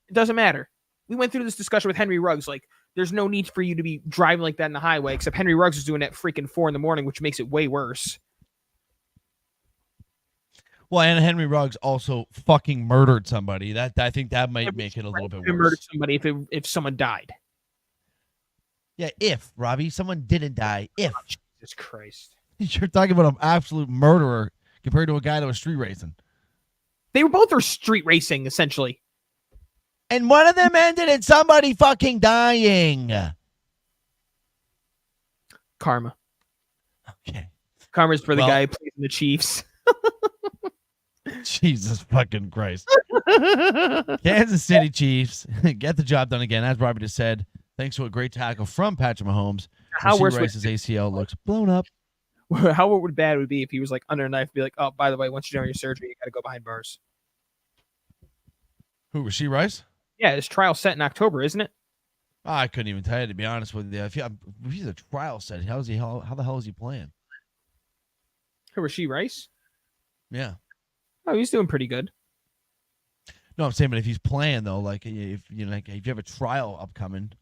It doesn't matter. We went through this discussion with Henry Ruggs. Like, there's no need for you to be driving like that in the highway, except Henry Ruggs is doing it at freaking 4 a.m, which makes it way worse. Well, and Henry Ruggs also fucking murdered somebody. That I think that might make it a little bit worse. Murdered somebody if someone died. Yeah, if, Robbie, someone didn't die. If. Oh, Jesus Christ. You're talking about an absolute murderer compared to a guy that was street racing. They were both street racing, essentially. And one of them ended in somebody fucking dying. Karma. Okay. Karma's for the guy who plays in the Chiefs. Jesus fucking Christ. Kansas City Chiefs get the job done again, as Robbie just said. Thanks to a great tackle from Patrick Mahomes. How worse Rice's ACL looks blown up. How bad would it be if he was like under a knife, be like, oh, by the way, once you're done your surgery, you got to go behind bars. Who, Rashee Rice? Yeah, his trial set in October, isn't it? I couldn't even tell you, to be honest with you. If he's a trial set, how the hell is he playing? Who, Rashee Rice? Yeah. Oh, he's doing pretty good. No, I'm saying, but if he's playing though, like if you have a trial upcoming,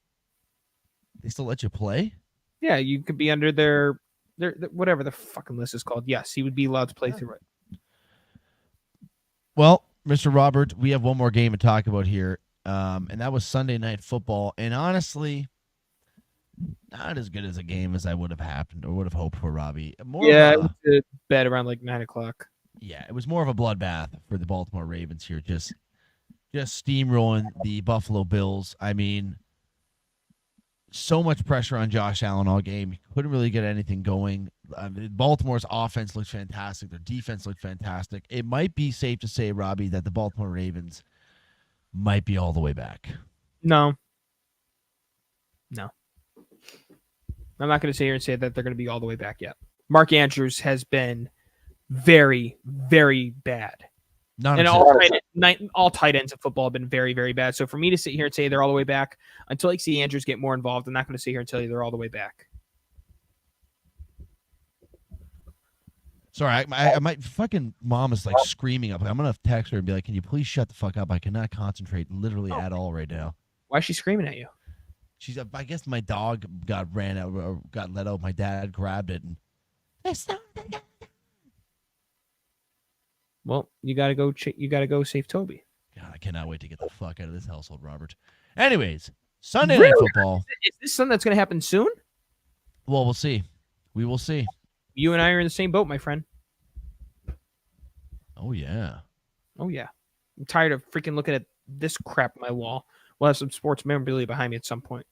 they still let you play? Yeah, you could be under their whatever the fucking list is called. Yes, he would be allowed to play through it. Well, Mr. Robert, we have one more game to talk about here, and that was Sunday Night Football. And honestly, not as good as a game as I would have happened or would have hoped for, Robbie. It was to bed around like 9:00. Yeah, it was more of a bloodbath for the Baltimore Ravens here, just steamrolling the Buffalo Bills. I mean, so much pressure on Josh Allen all game. He couldn't really get anything going. Baltimore's offense looked fantastic. Their defense looked fantastic. It might be safe to say, Robbie, that the Baltimore Ravens might be all the way back. No. I'm not going to sit here and say that they're going to be all the way back yet. Mark Andrews has been very, very bad. Not And all tight ends of football have been very, very bad. So for me to sit here and say they're all the way back, until I see Andrews get more involved, I'm not going to sit here and tell you they're all the way back. Sorry, my fucking mom is like screaming up. I'm going to text her and be like, can you please shut the fuck up? I cannot concentrate literally at all right now. Why is she screaming at you? I guess my dog got ran out or got let out. My dad grabbed it. And, well, you got to go. You got to go save Toby. God, I cannot wait to get the fuck out of this household, Robert. Anyways, Sunday Night Football. Is this something that's going to happen soon? Well, we'll see. We will see. You and I are in the same boat, my friend. Oh, yeah. Oh, yeah. I'm tired of freaking looking at this crap on my wall. We'll have some sports memorabilia behind me at some point.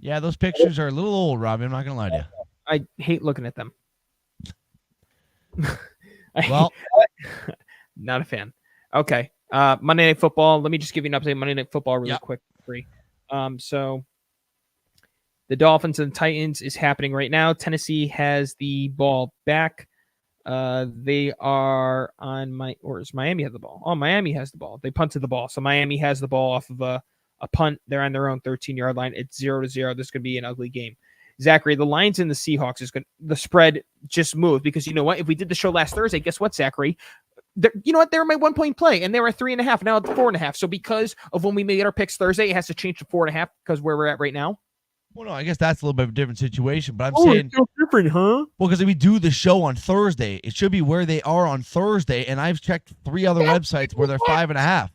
Yeah, those pictures are a little old, Robbie. I'm not going to lie to you. I hate looking at them. Well, not a fan. Okay. Monday Night Football. Let me just give you an update. Monday Night Football really quick. So the Dolphins and Titans is happening right now. Tennessee has the ball back. They are on or does Miami have the ball? Oh, Miami has the ball. They punted the ball. So Miami has the ball off of a punt. They're on their own 13-yard line. It's 0-0. This is going to be an ugly game. Zachary, the Lions and the Seahawks the spread just moved because you know what? If we did the show last Thursday, guess what, Zachary? You know what? They were my 1 point play, and they were at 3.5. Now it's 4.5. So because of when we made our picks Thursday, it has to change to 4.5 because where we're at right now. Well, no, I guess that's a little bit of a different situation, but I'm saying it's so different, huh? Well, because if we do the show on Thursday, it should be where they are on Thursday, and I've checked 3 other websites where they're 5.5.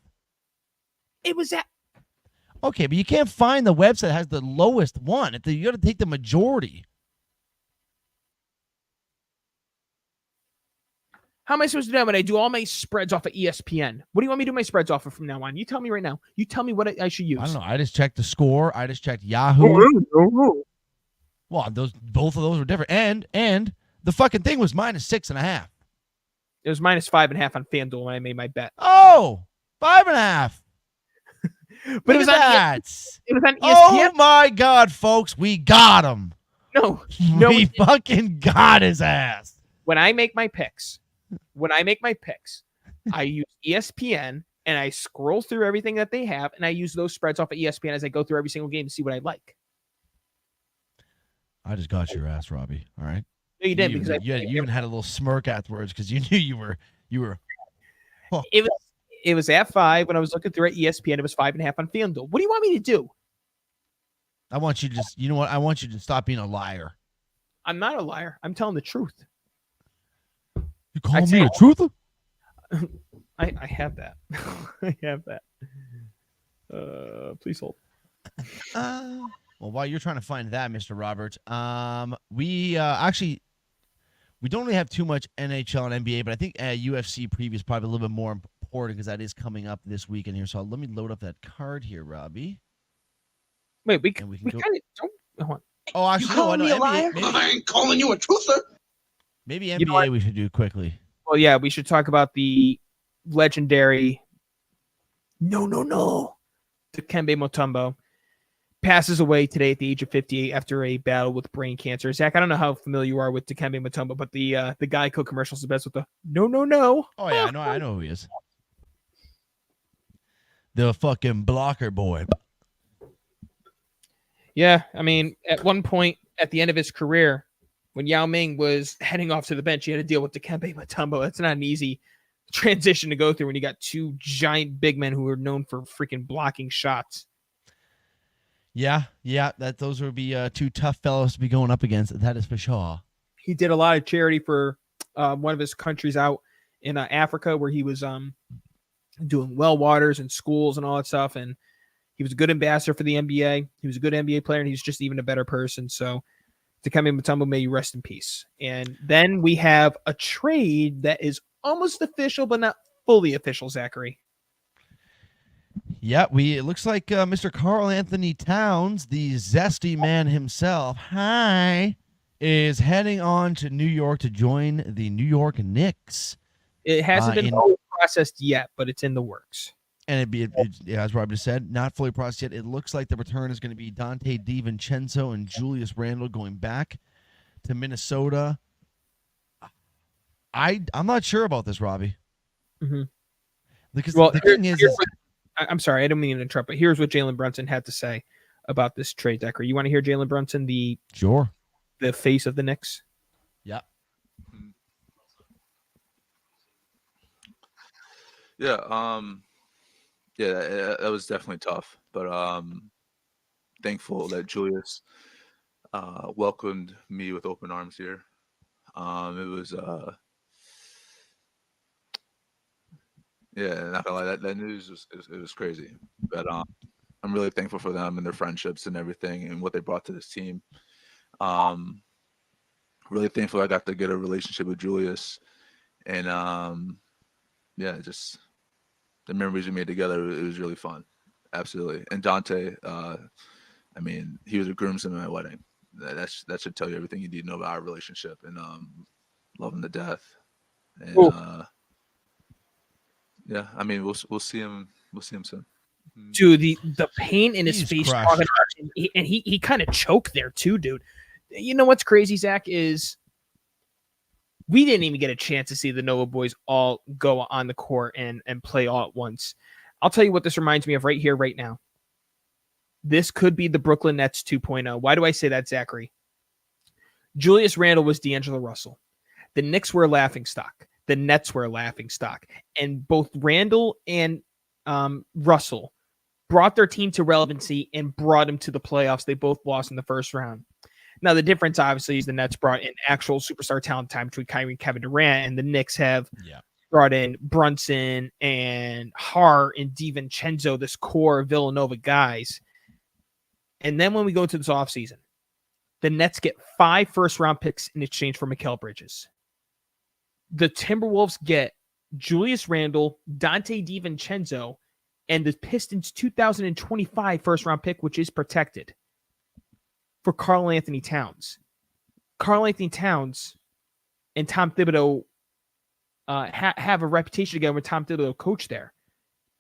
It was at. Okay, but you can't find the website that has the lowest one. You got to take the majority. How am I supposed to do that when I do all my spreads off of ESPN? What do you want me to do my spreads off of from now on? You tell me right now. You tell me what I should use. I don't know. I just checked the score. I just checked Yahoo. Well, both of those were different. And the fucking thing was -6.5. It was -5.5 on FanDuel when I made my bet. Oh, 5.5. But it was on ESPN. Oh my God, folks, we got him. No, we fucking got his ass. When I make my picks, I use ESPN and I scroll through everything that they have, and I use those spreads off of ESPN as I go through every single game to see what I like. I just got your ass, Robbie. All right. No, you did because you even had a little smirk afterwards because you knew you were. Oh. It was at 5 when I was looking through at ESPN. It was 5.5 on FanDuel. What do you want me to do? I want you to you know what? I want you to stop being a liar. I'm not a liar. I'm telling the truth. You call me a truther? I have that. I have that. Please hold. Well, while you're trying to find that, Mr. Roberts, we don't really have too much NHL and NBA, but I think UFC preview is probably a little bit more important because that is coming up this weekend here. So let me load up that card here, Robbie. Wait, we kind of don't. Hold on. Oh, actually, you calling me a liar? Maybe, I ain't calling you a truther. Maybe NBA we should do quickly. Well, yeah, we should talk about the legendary. No. Dikembe Mutombo passes away today at the age of 58 after a battle with brain cancer. Zach, I don't know how familiar you are with Dikembe Mutombo, but the Geico commercials the best with the no. Oh yeah, I know who he is. The fucking blocker boy. Yeah, I mean, at one point at the end of his career, when Yao Ming was heading off to the bench, he had to deal with Dikembe Mutombo. That's not an easy transition to go through when you got 2 giant big men who are known for freaking blocking shots. Yeah, those would be 2 tough fellows to be going up against. That is for sure. He did a lot of charity for one of his countries out in Africa, where he was doing well waters and schools and all that stuff. And he was a good ambassador for the NBA. He was a good NBA player, and he's just even a better person. So Dikembe Mutombo, may you rest in peace. And then we have a trade that is almost official, but not fully official, Zachary. Yeah, it looks like Mr. Karl Anthony Towns, the zesty man himself, is heading on to New York to join the New York Knicks. It hasn't been fully processed yet, but it's in the works. And as Rob just said, not fully processed yet. It looks like the return is going to be Dante DiVincenzo and Julius Randle going back to Minnesota. I'm not sure about this, Robbie. Because Well, the thing is I'm sorry, I don't mean to interrupt, but here's what Jalen Brunson had to say about this trade, Decker. You want to hear Jalen Brunson, the sure. face of the Knicks? Yep. Yeah, that was definitely tough, but thankful that Julius welcomed me with open arms here. It was not gonna lie, that news was crazy, but I'm really thankful for them and their friendships and everything and what they brought to this team. Really thankful I got to get a relationship with Julius, and just the memories we made together. It was really fun, absolutely. And Dante, he was a groomsman at my wedding. That should tell you everything you need to know about our relationship, and love him to death. And we'll see him. We'll see him soon. Dude, the pain in his He's face, crushed. talking about him, and he kind of choked there too, dude. You know what's crazy, Zach, is we didn't even get a chance to see the Nova boys all go on the court and play all at once. I'll tell you what this reminds me of right here, right now. This could be the Brooklyn Nets 2.0. Why do I say that, Zachary? Julius Randle was D'Angelo Russell. The Knicks were a laughingstock. The Nets were a laughingstock. And both Randle and Russell brought their team to relevancy and brought them to the playoffs. They both lost in the first round. Now, the difference, obviously, is the Nets brought in actual superstar talent time between Kyrie and Kevin Durant, and the Knicks have brought in Brunson and Hart and DiVincenzo, this core of Villanova guys. And then when we go to this offseason, the Nets get 5 first-round picks in exchange for Mikal Bridges. The Timberwolves get Julius Randle, Dante DiVincenzo, and the Pistons' 2025 first-round pick, which is protected, for Karl Anthony Towns. Karl Anthony Towns and Tom Thibodeau have a reputation together with Tom Thibodeau coach there.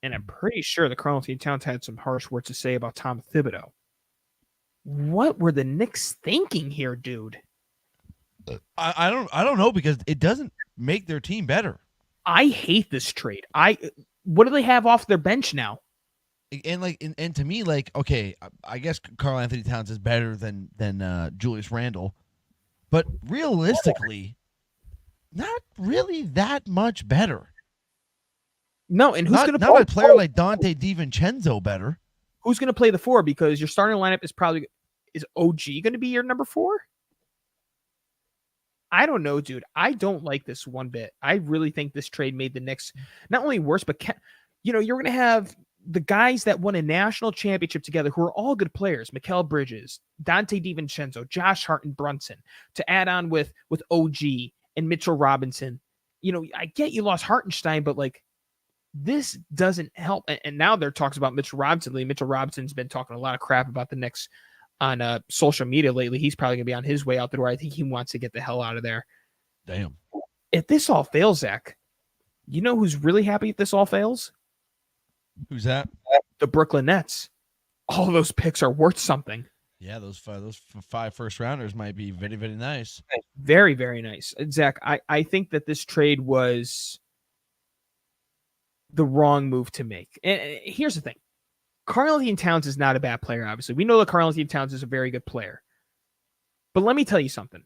And I'm pretty sure that Karl Anthony Towns had some harsh words to say about Tom Thibodeau. What were the Knicks thinking here, dude? I don't know, because it doesn't make their team better. I hate this trade. What do they have off their bench now? And to me, okay, I guess Karl Anthony Towns is better than Julius Randle, but realistically, not really that much better. No, and who's going to play a player like Dante DiVincenzo better? Who's going to play the 4? Because your starting lineup is OG going to be your number 4? I don't know, dude. I don't like this one bit. I really think this trade made the Knicks not only worse, but you're going to have the guys that won a national championship together who are all good players, Mikal Bridges, Dante DiVincenzo, Josh Hart, and Brunson, to add on with OG and Mitchell Robinson. I get you lost Hartenstein, but this doesn't help. And now there are talks about Mitchell Robinson. Mitchell Robinson's been talking a lot of crap about the Knicks on social media lately. He's probably going to be on his way out the door. I think he wants to get the hell out of there. Damn. If this all fails, Zach, you know who's really happy if this all fails? Who's that? The Brooklyn Nets. All those picks are worth something. Yeah, those 5 first rounders might be very, very nice. Very, very nice. Zach, I think that this trade was the wrong move to make. And here's the thing. Karl Anthony Towns is not a bad player, obviously. We know that Karl Anthony Towns is a very good player. But let me tell you something.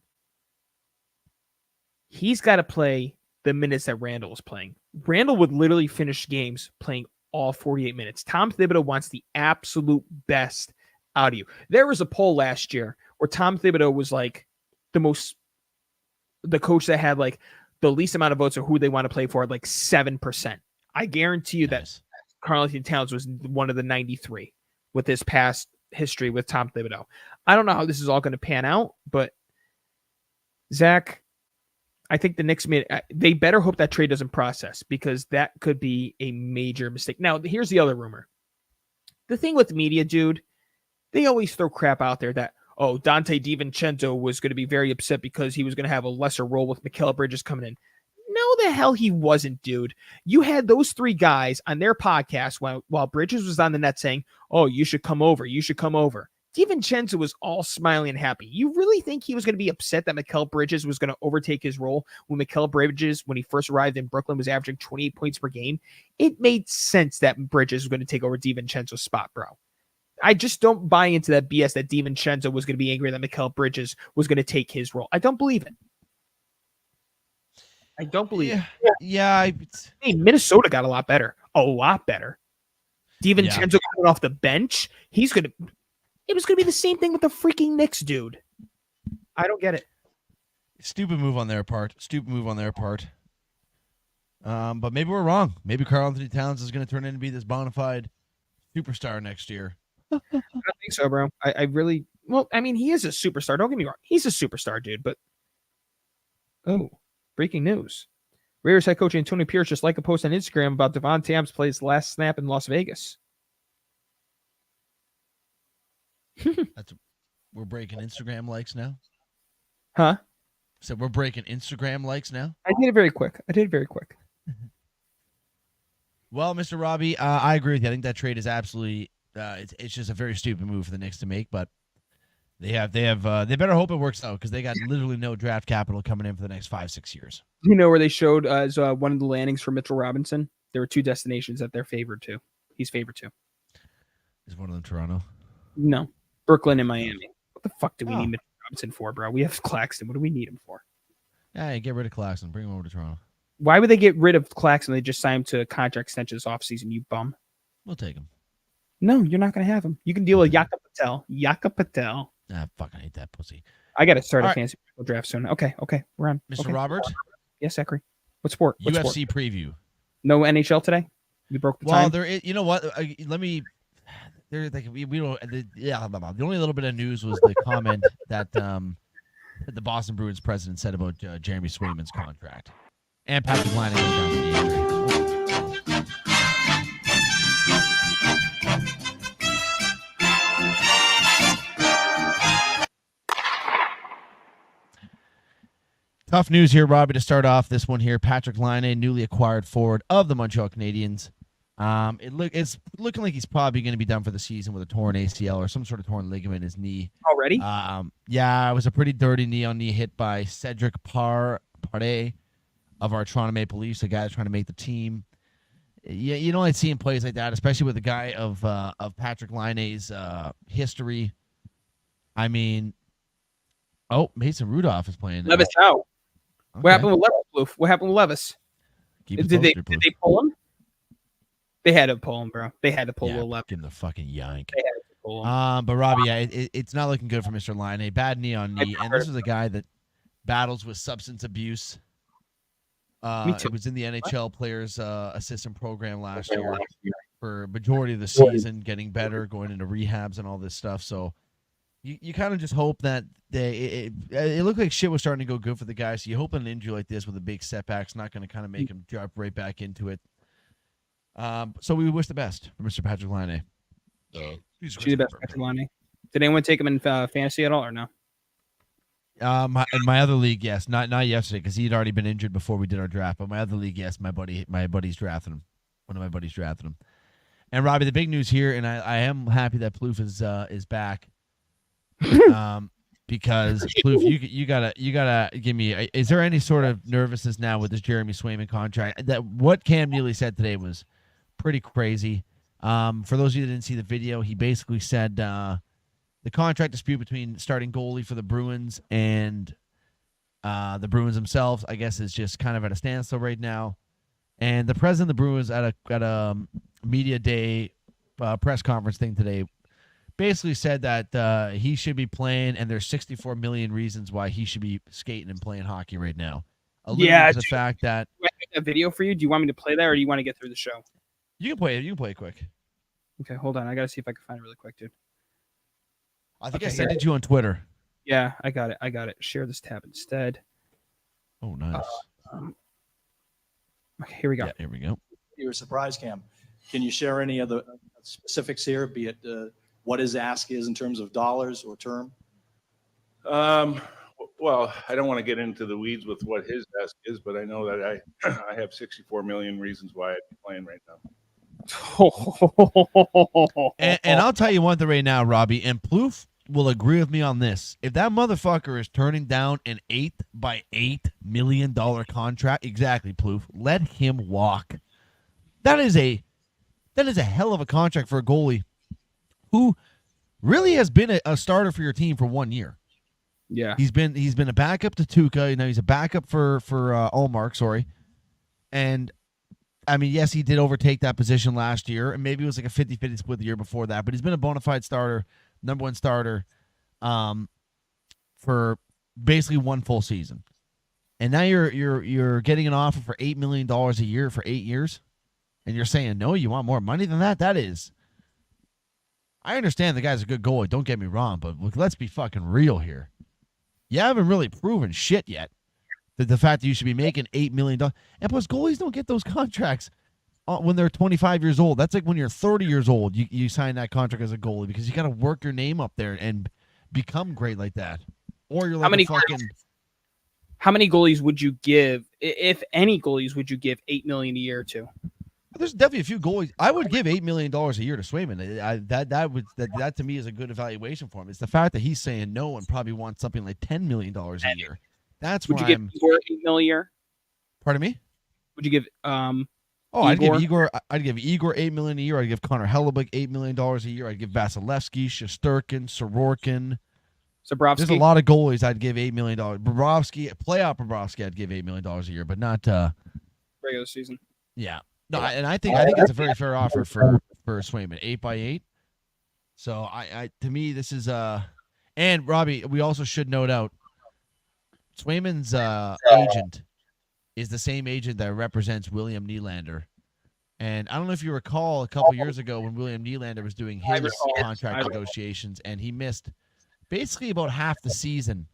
He's got to play the minutes that Randle was playing. Randle would literally finish games playing all 48 minutes. Tom Thibodeau wants the absolute best out of you. There was a poll last year where Tom Thibodeau was the coach that had the least amount of votes of who they want to play for, 7%. I guarantee you that Karl Anthony Towns was one of the 93 with his past history with Tom Thibodeau. I don't know how this is all going to pan out, but Zach, I think the Knicks they better hope that trade doesn't process, because that could be a major mistake. Now, here's the other rumor. The thing with media, dude, they always throw crap out there that, Dante DiVincenzo was going to be very upset because he was going to have a lesser role with Mikal Bridges coming in. No, the hell he wasn't, dude. You had those 3 guys on their podcast while Bridges was on the net saying, you should come over. You should come over. DiVincenzo was all smiling and happy. You really think he was going to be upset that Mikal Bridges was going to overtake his role when Mikal Bridges, when he first arrived in Brooklyn, was averaging 28 points per game? It made sense that Bridges was going to take over DiVincenzo's spot, bro. I just don't buy into that BS that DiVincenzo was going to be angry that Mikal Bridges was going to take his role. I don't believe it. I don't believe it. Yeah. Hey, Minnesota got a lot better. A lot better. DiVincenzo coming off the bench. It was going to be the same thing with the freaking Knicks, dude. I don't get it. Stupid move on their part. But maybe we're wrong. Maybe Karl-Anthony Towns is going to turn in to be this bona fide superstar next year. I don't think so, bro. I really, well, I mean, he is a superstar. Don't get me wrong. He's a superstar, dude. But, breaking news. Raiders head coach Antonio Pierce just liked a post on Instagram about Devon Tabbs plays last snap in Las Vegas. We're breaking Instagram likes now? Huh? So we're breaking Instagram likes now? I did it very quick. Well, Mr. Robbie, I agree with you. I think that trade is absolutely it's just a very stupid move for the Knicks to make, but they better hope it works out because they got literally no draft capital coming in for the next 5-6 years. You know where they showed as one of the landings for Mitchell Robinson? There were 2 destinations that they're favored to. He's favored to. Is one of them Toronto? No. Brooklyn and Miami. What the fuck do we need Mitchell Robinson for, bro? We have Claxton. What do we need him for? Yeah, get rid of Claxton. Bring him over to Toronto. Why would they get rid of Claxton? They just signed him to a contract extension this offseason, you bum. We'll take him. No, you're not going to have him. You can deal with Yaka Patel. Ah, fucking hate that pussy. I got to start a fancy draft soon. Okay, we're on. Mr. Okay. Robert? Yes, Zachary. What sport? UFC preview. No NHL today? We broke the time? Well, there is, you know what? Let me... There, like, we don't. The only little bit of news was the comment that the Boston Bruins president said about Jeremy Swayman's contract and Patrick Laine going down with the injury. Tough news here, Robbie, to start off this one here. Patrick Laine, newly acquired forward of the Montreal Canadiens. It's looking like he's probably going to be done for the season with a torn ACL or some sort of torn ligament in his knee. Already? Yeah, it was a pretty dirty knee-on-knee hit by Cedric Paré of our Toronto Maple Leafs, a guy that's trying to make the team. Yeah, you don't like seeing plays like that, especially with a guy of Patrick Laine's history. I mean, Mason Rudolph is playing. Levis out. Okay. What happened with Levis, Bloof? What happened with Levis? Did they pull him? They had to pull him, bro. They had to pull Will Levis. Give him the fucking yank. They had to pull him. But Robbie, it's not looking good for Mr. Laine. Bad knee on knee, and this is a guy that battles with substance abuse. It was in the NHL Players Assistant Program last year for majority of the season, getting better, going into rehabs and all this stuff. So you kind of just hope that it looked like shit was starting to go good for the guy. So you hope an injury like this with a big setback's not going to kind of make him drop right back into it. So we wish the best for Mr. Patrick Laine. She's the best, Patrick Laine. Did anyone take him in fantasy at all or no? In my other league, yes. Not yesterday because he'd already been injured before we did our draft. But my other league, yes. My buddy's drafting him. One of my buddies drafted him. And Robbie, the big news here, and I am happy that Plouffe is back. Because Plouffe, you gotta give me. Is there any sort of nervousness now with this Jeremy Swayman contract? That what Cam Neely said today was pretty crazy. For those of you that didn't see the video, he basically said the contract dispute between starting goalie for the Bruins and the Bruins themselves, I guess, is just kind of at a standstill right now. And the president of the Bruins at a media day press conference thing today basically said that he should be playing, and there's 64 million reasons why he should be skating and playing hockey right now. To the fact that do I make a video for you? Do you want me to play that, or do you want to get through the show? You can play it. You can play it quick. Okay, hold on. I gotta see if I can find it really quick, dude. I think I sent it to you on Twitter. Yeah, I got it. Share this tab instead. Oh, nice. Okay, here we go. Yeah, here we go. Your surprise, Cam. Can you share any of the specifics here, be it what his ask is in terms of dollars or term? Well, I don't want to get into the weeds with what his ask is, but I know that I have 64 million reasons why I'd be playing right now. And I'll tell you one thing right now, Robbie, and Plouffe will agree with me on this. If that motherfucker is turning down an $8 million contract, exactly, Plouffe, let him walk. That is a hell of a contract for a goalie who really has been a starter for your team for 1 year. Yeah, he's been a backup to Tuukka. He's a backup for Ullmark. Sorry, and I mean, yes, he did overtake that position last year, and maybe it was like a 50-50 split the year before that. But he's been a bona fide starter, number one starter, for basically one full season. And now you're getting an offer for $8 million a year for 8 years, and you're saying no, you want more money than that? That is. I understand the guy's a good goalie. Don't get me wrong, but look, let's be fucking real here. You haven't really proven shit yet. The fact that you should be making $8 million. And plus, goalies don't get those contracts when they're 25 years old. That's like when you're 30 years old, you sign that contract as a goalie because you got to work your name up there and become great like that. Or you're like how many goalies would you give, if any goalies, would you give $8 million a year to? There's definitely a few goalies. I would give $8 million a year to Swayman. That to me is a good evaluation for him. It's the fact that he's saying no and probably wants something like $10 million a year. That's would why you give Igor $8 million a year? Pardon me? Would you give I'd give Igor $8 million a year. I'd give Connor Hellebuyck $8 million a year. I'd give Vasilevsky, Shesterkin, Sorokin. Zabrovsky. There's a lot of goalies I'd give $8 million. Bobrovsky, playoff Bobrovsky, I'd give $8 million a year, but not regular season. Yeah. No, I think it's a very fair offer for Swayman, 8x8. So to me this is and Robbie, we also should note out Swayman's agent is the same agent that represents William Nylander. And I don't know if you recall a couple years ago when William Nylander was doing his contract negotiations, and he missed basically about half the season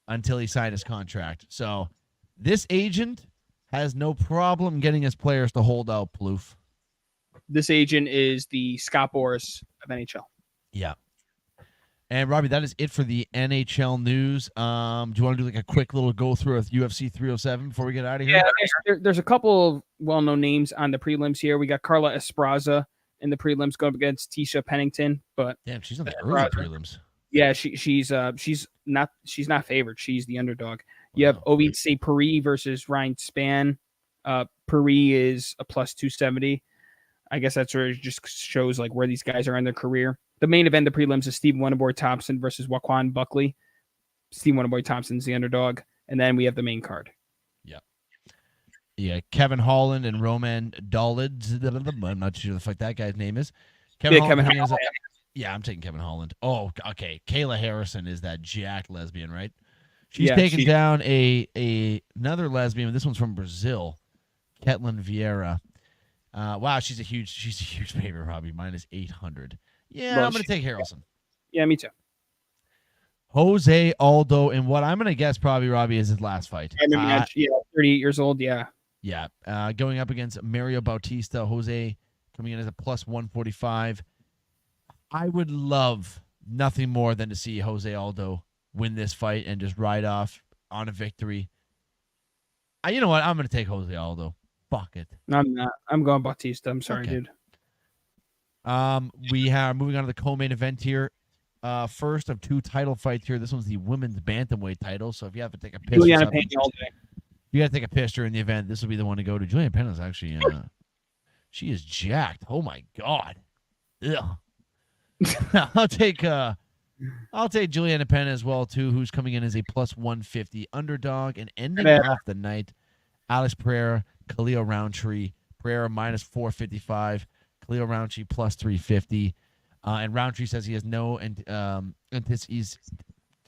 until he signed his contract. So this agent has no problem getting his players to hold out, Plouffe. This agent is the Scott Boras of NHL. Yeah. And Robbie, that is it for the NHL news. Do you want to do like a quick little go through of UFC 307 before we get out of here? Yeah, there's a couple of well-known names on the prelims here. We got Carla Esparza in the prelims going up against Tisha Pennington, but damn, she's on the early prelims. Yeah, she's not favored. She's the underdog. You have Ovid St. Paris versus Ryan Spann. Paris is a plus 270. I guess that's where it just shows like where these guys are in their career. The main event, the prelims, is Steve Wonderboy Thompson versus Waquan Buckley. Steve Wonderboy Thompson's the underdog. And then we have the main card. Yeah, Kevin Holland and Roman Dolids. I'm not sure the fuck that guy's name is. Kevin Holland. Yeah, I'm taking Kevin Holland. Oh, okay. Kayla Harrison is that jacked lesbian, right? She's taking down another lesbian. This one's from Brazil, Ketlin Vieira. Wow, she's a huge favorite, Robbie. Mine is 800. Yeah, I'm going to take Harrelson. Yeah, me too. Jose Aldo, and what I'm going to guess probably, Robbie, is his last fight. 38 years old, yeah. Yeah, going up against Mario Bautista. Jose coming in as a plus 145. I would love nothing more than to see Jose Aldo win this fight and just ride off on a victory. You know what? I'm going to take Jose Aldo. Fuck it. I'm not. I'm going Bautista. I'm sorry, dude. We have moving on to the co-main event here. First of two title fights here. This one's the women's bantamweight title. So if you have to take a piss, you got to take a piss during the event. This will be the one to go to. Juliana Pena is actually, she is jacked. Oh my god. Ugh. I'll take Juliana Pena as well too, who's coming in as a plus 150 underdog and ending off the night. Alex Pereira, Khalil Roundtree. Pereira minus 455. Khalil Roundtree plus 350. And Roundtree says he has no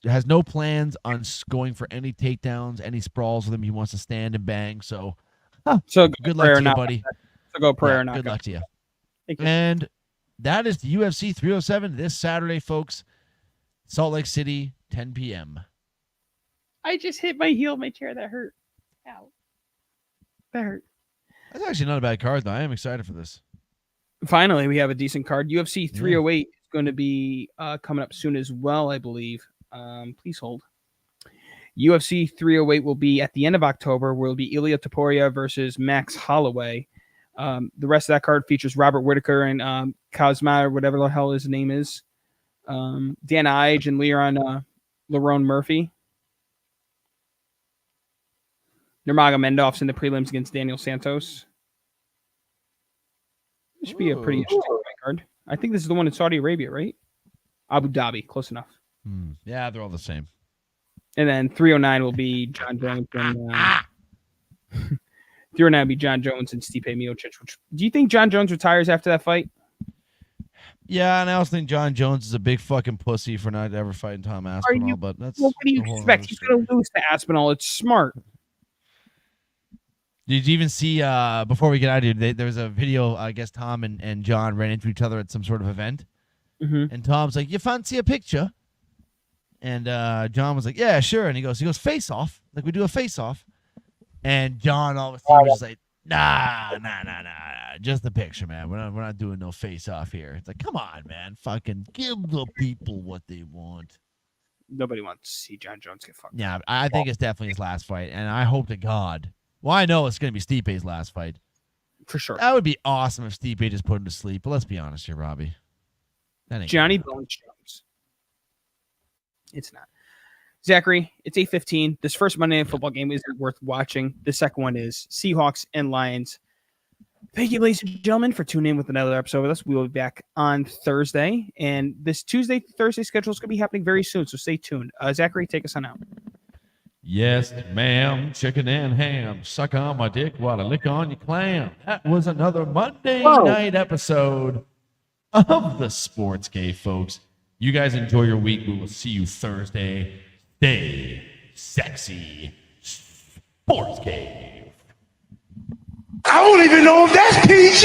has no plans on going for any takedowns, any sprawls with him. He wants to stand and bang. So good luck to you, buddy. So go Pereira. Good luck to you. And that is the UFC 307 this Saturday, folks. Salt Lake City, 10 p.m. I just hit my heel, my chair. That hurt. Ow. That hurt. That's actually not a bad card, though. I am excited for this. Finally, we have a decent card. UFC 308 is going to be coming up soon as well, I believe. Please hold. UFC 308 will be at the end of October. Will be Ilia Topuria versus Max Holloway. The rest of that card features Robert Whitaker and Cosma, or whatever the hell his name is. Dan Ige and Lerone Murphy. Nurmagomedov's in the prelims against Daniel Santos. This should be a pretty interesting fight card. I think this is the one in Saudi Arabia, right? Abu Dhabi, close enough. Yeah, they're all the same. And then 309 will be John Jones and 309 will be John Jones and Stipe Miocic. Do you think John Jones retires after that fight? Yeah, and I also think John Jones is a big fucking pussy for not ever fighting Tom Aspinall. But that's what do you expect? He's going to lose to Aspinall. It's smart. Did you even see, before we get out of here, there was a video, I guess Tom and John ran into each other at some sort of event. And Tom's like, you fancy a picture? And John was like, yeah, sure. And he goes, face off. Like, we do a face off. And John all of a sudden was just like, nah. Just the picture, man. We're not doing no face off here. It's like, come on, man. Fucking give the people what they want. Nobody wants to see John Jones get fucked. Yeah, I think it's definitely his last fight. And I hope to God. Well, I know it's going to be Stipe's last fight. For sure. That would be awesome if Stipe just put him to sleep. But let's be honest here, Robbie. That ain't Johnny Bones Jones. It's not. Zachary, it's 8:15. This first Monday Night Football game isn't worth watching. The second one is Seahawks and Lions. Thank you, ladies and gentlemen, for tuning in with another episode with us. We will be back on Thursday. And this Thursday schedule is going to be happening very soon, so stay tuned. Zachary, take us on out. Yes, ma'am, chicken and ham. Suck on my dick while I lick on your clam. That was another Monday night episode of the Sports Cave, folks. You guys enjoy your week. We will see you Thursday. Stay sexy. Sports Cave. I don't even know if that's PG.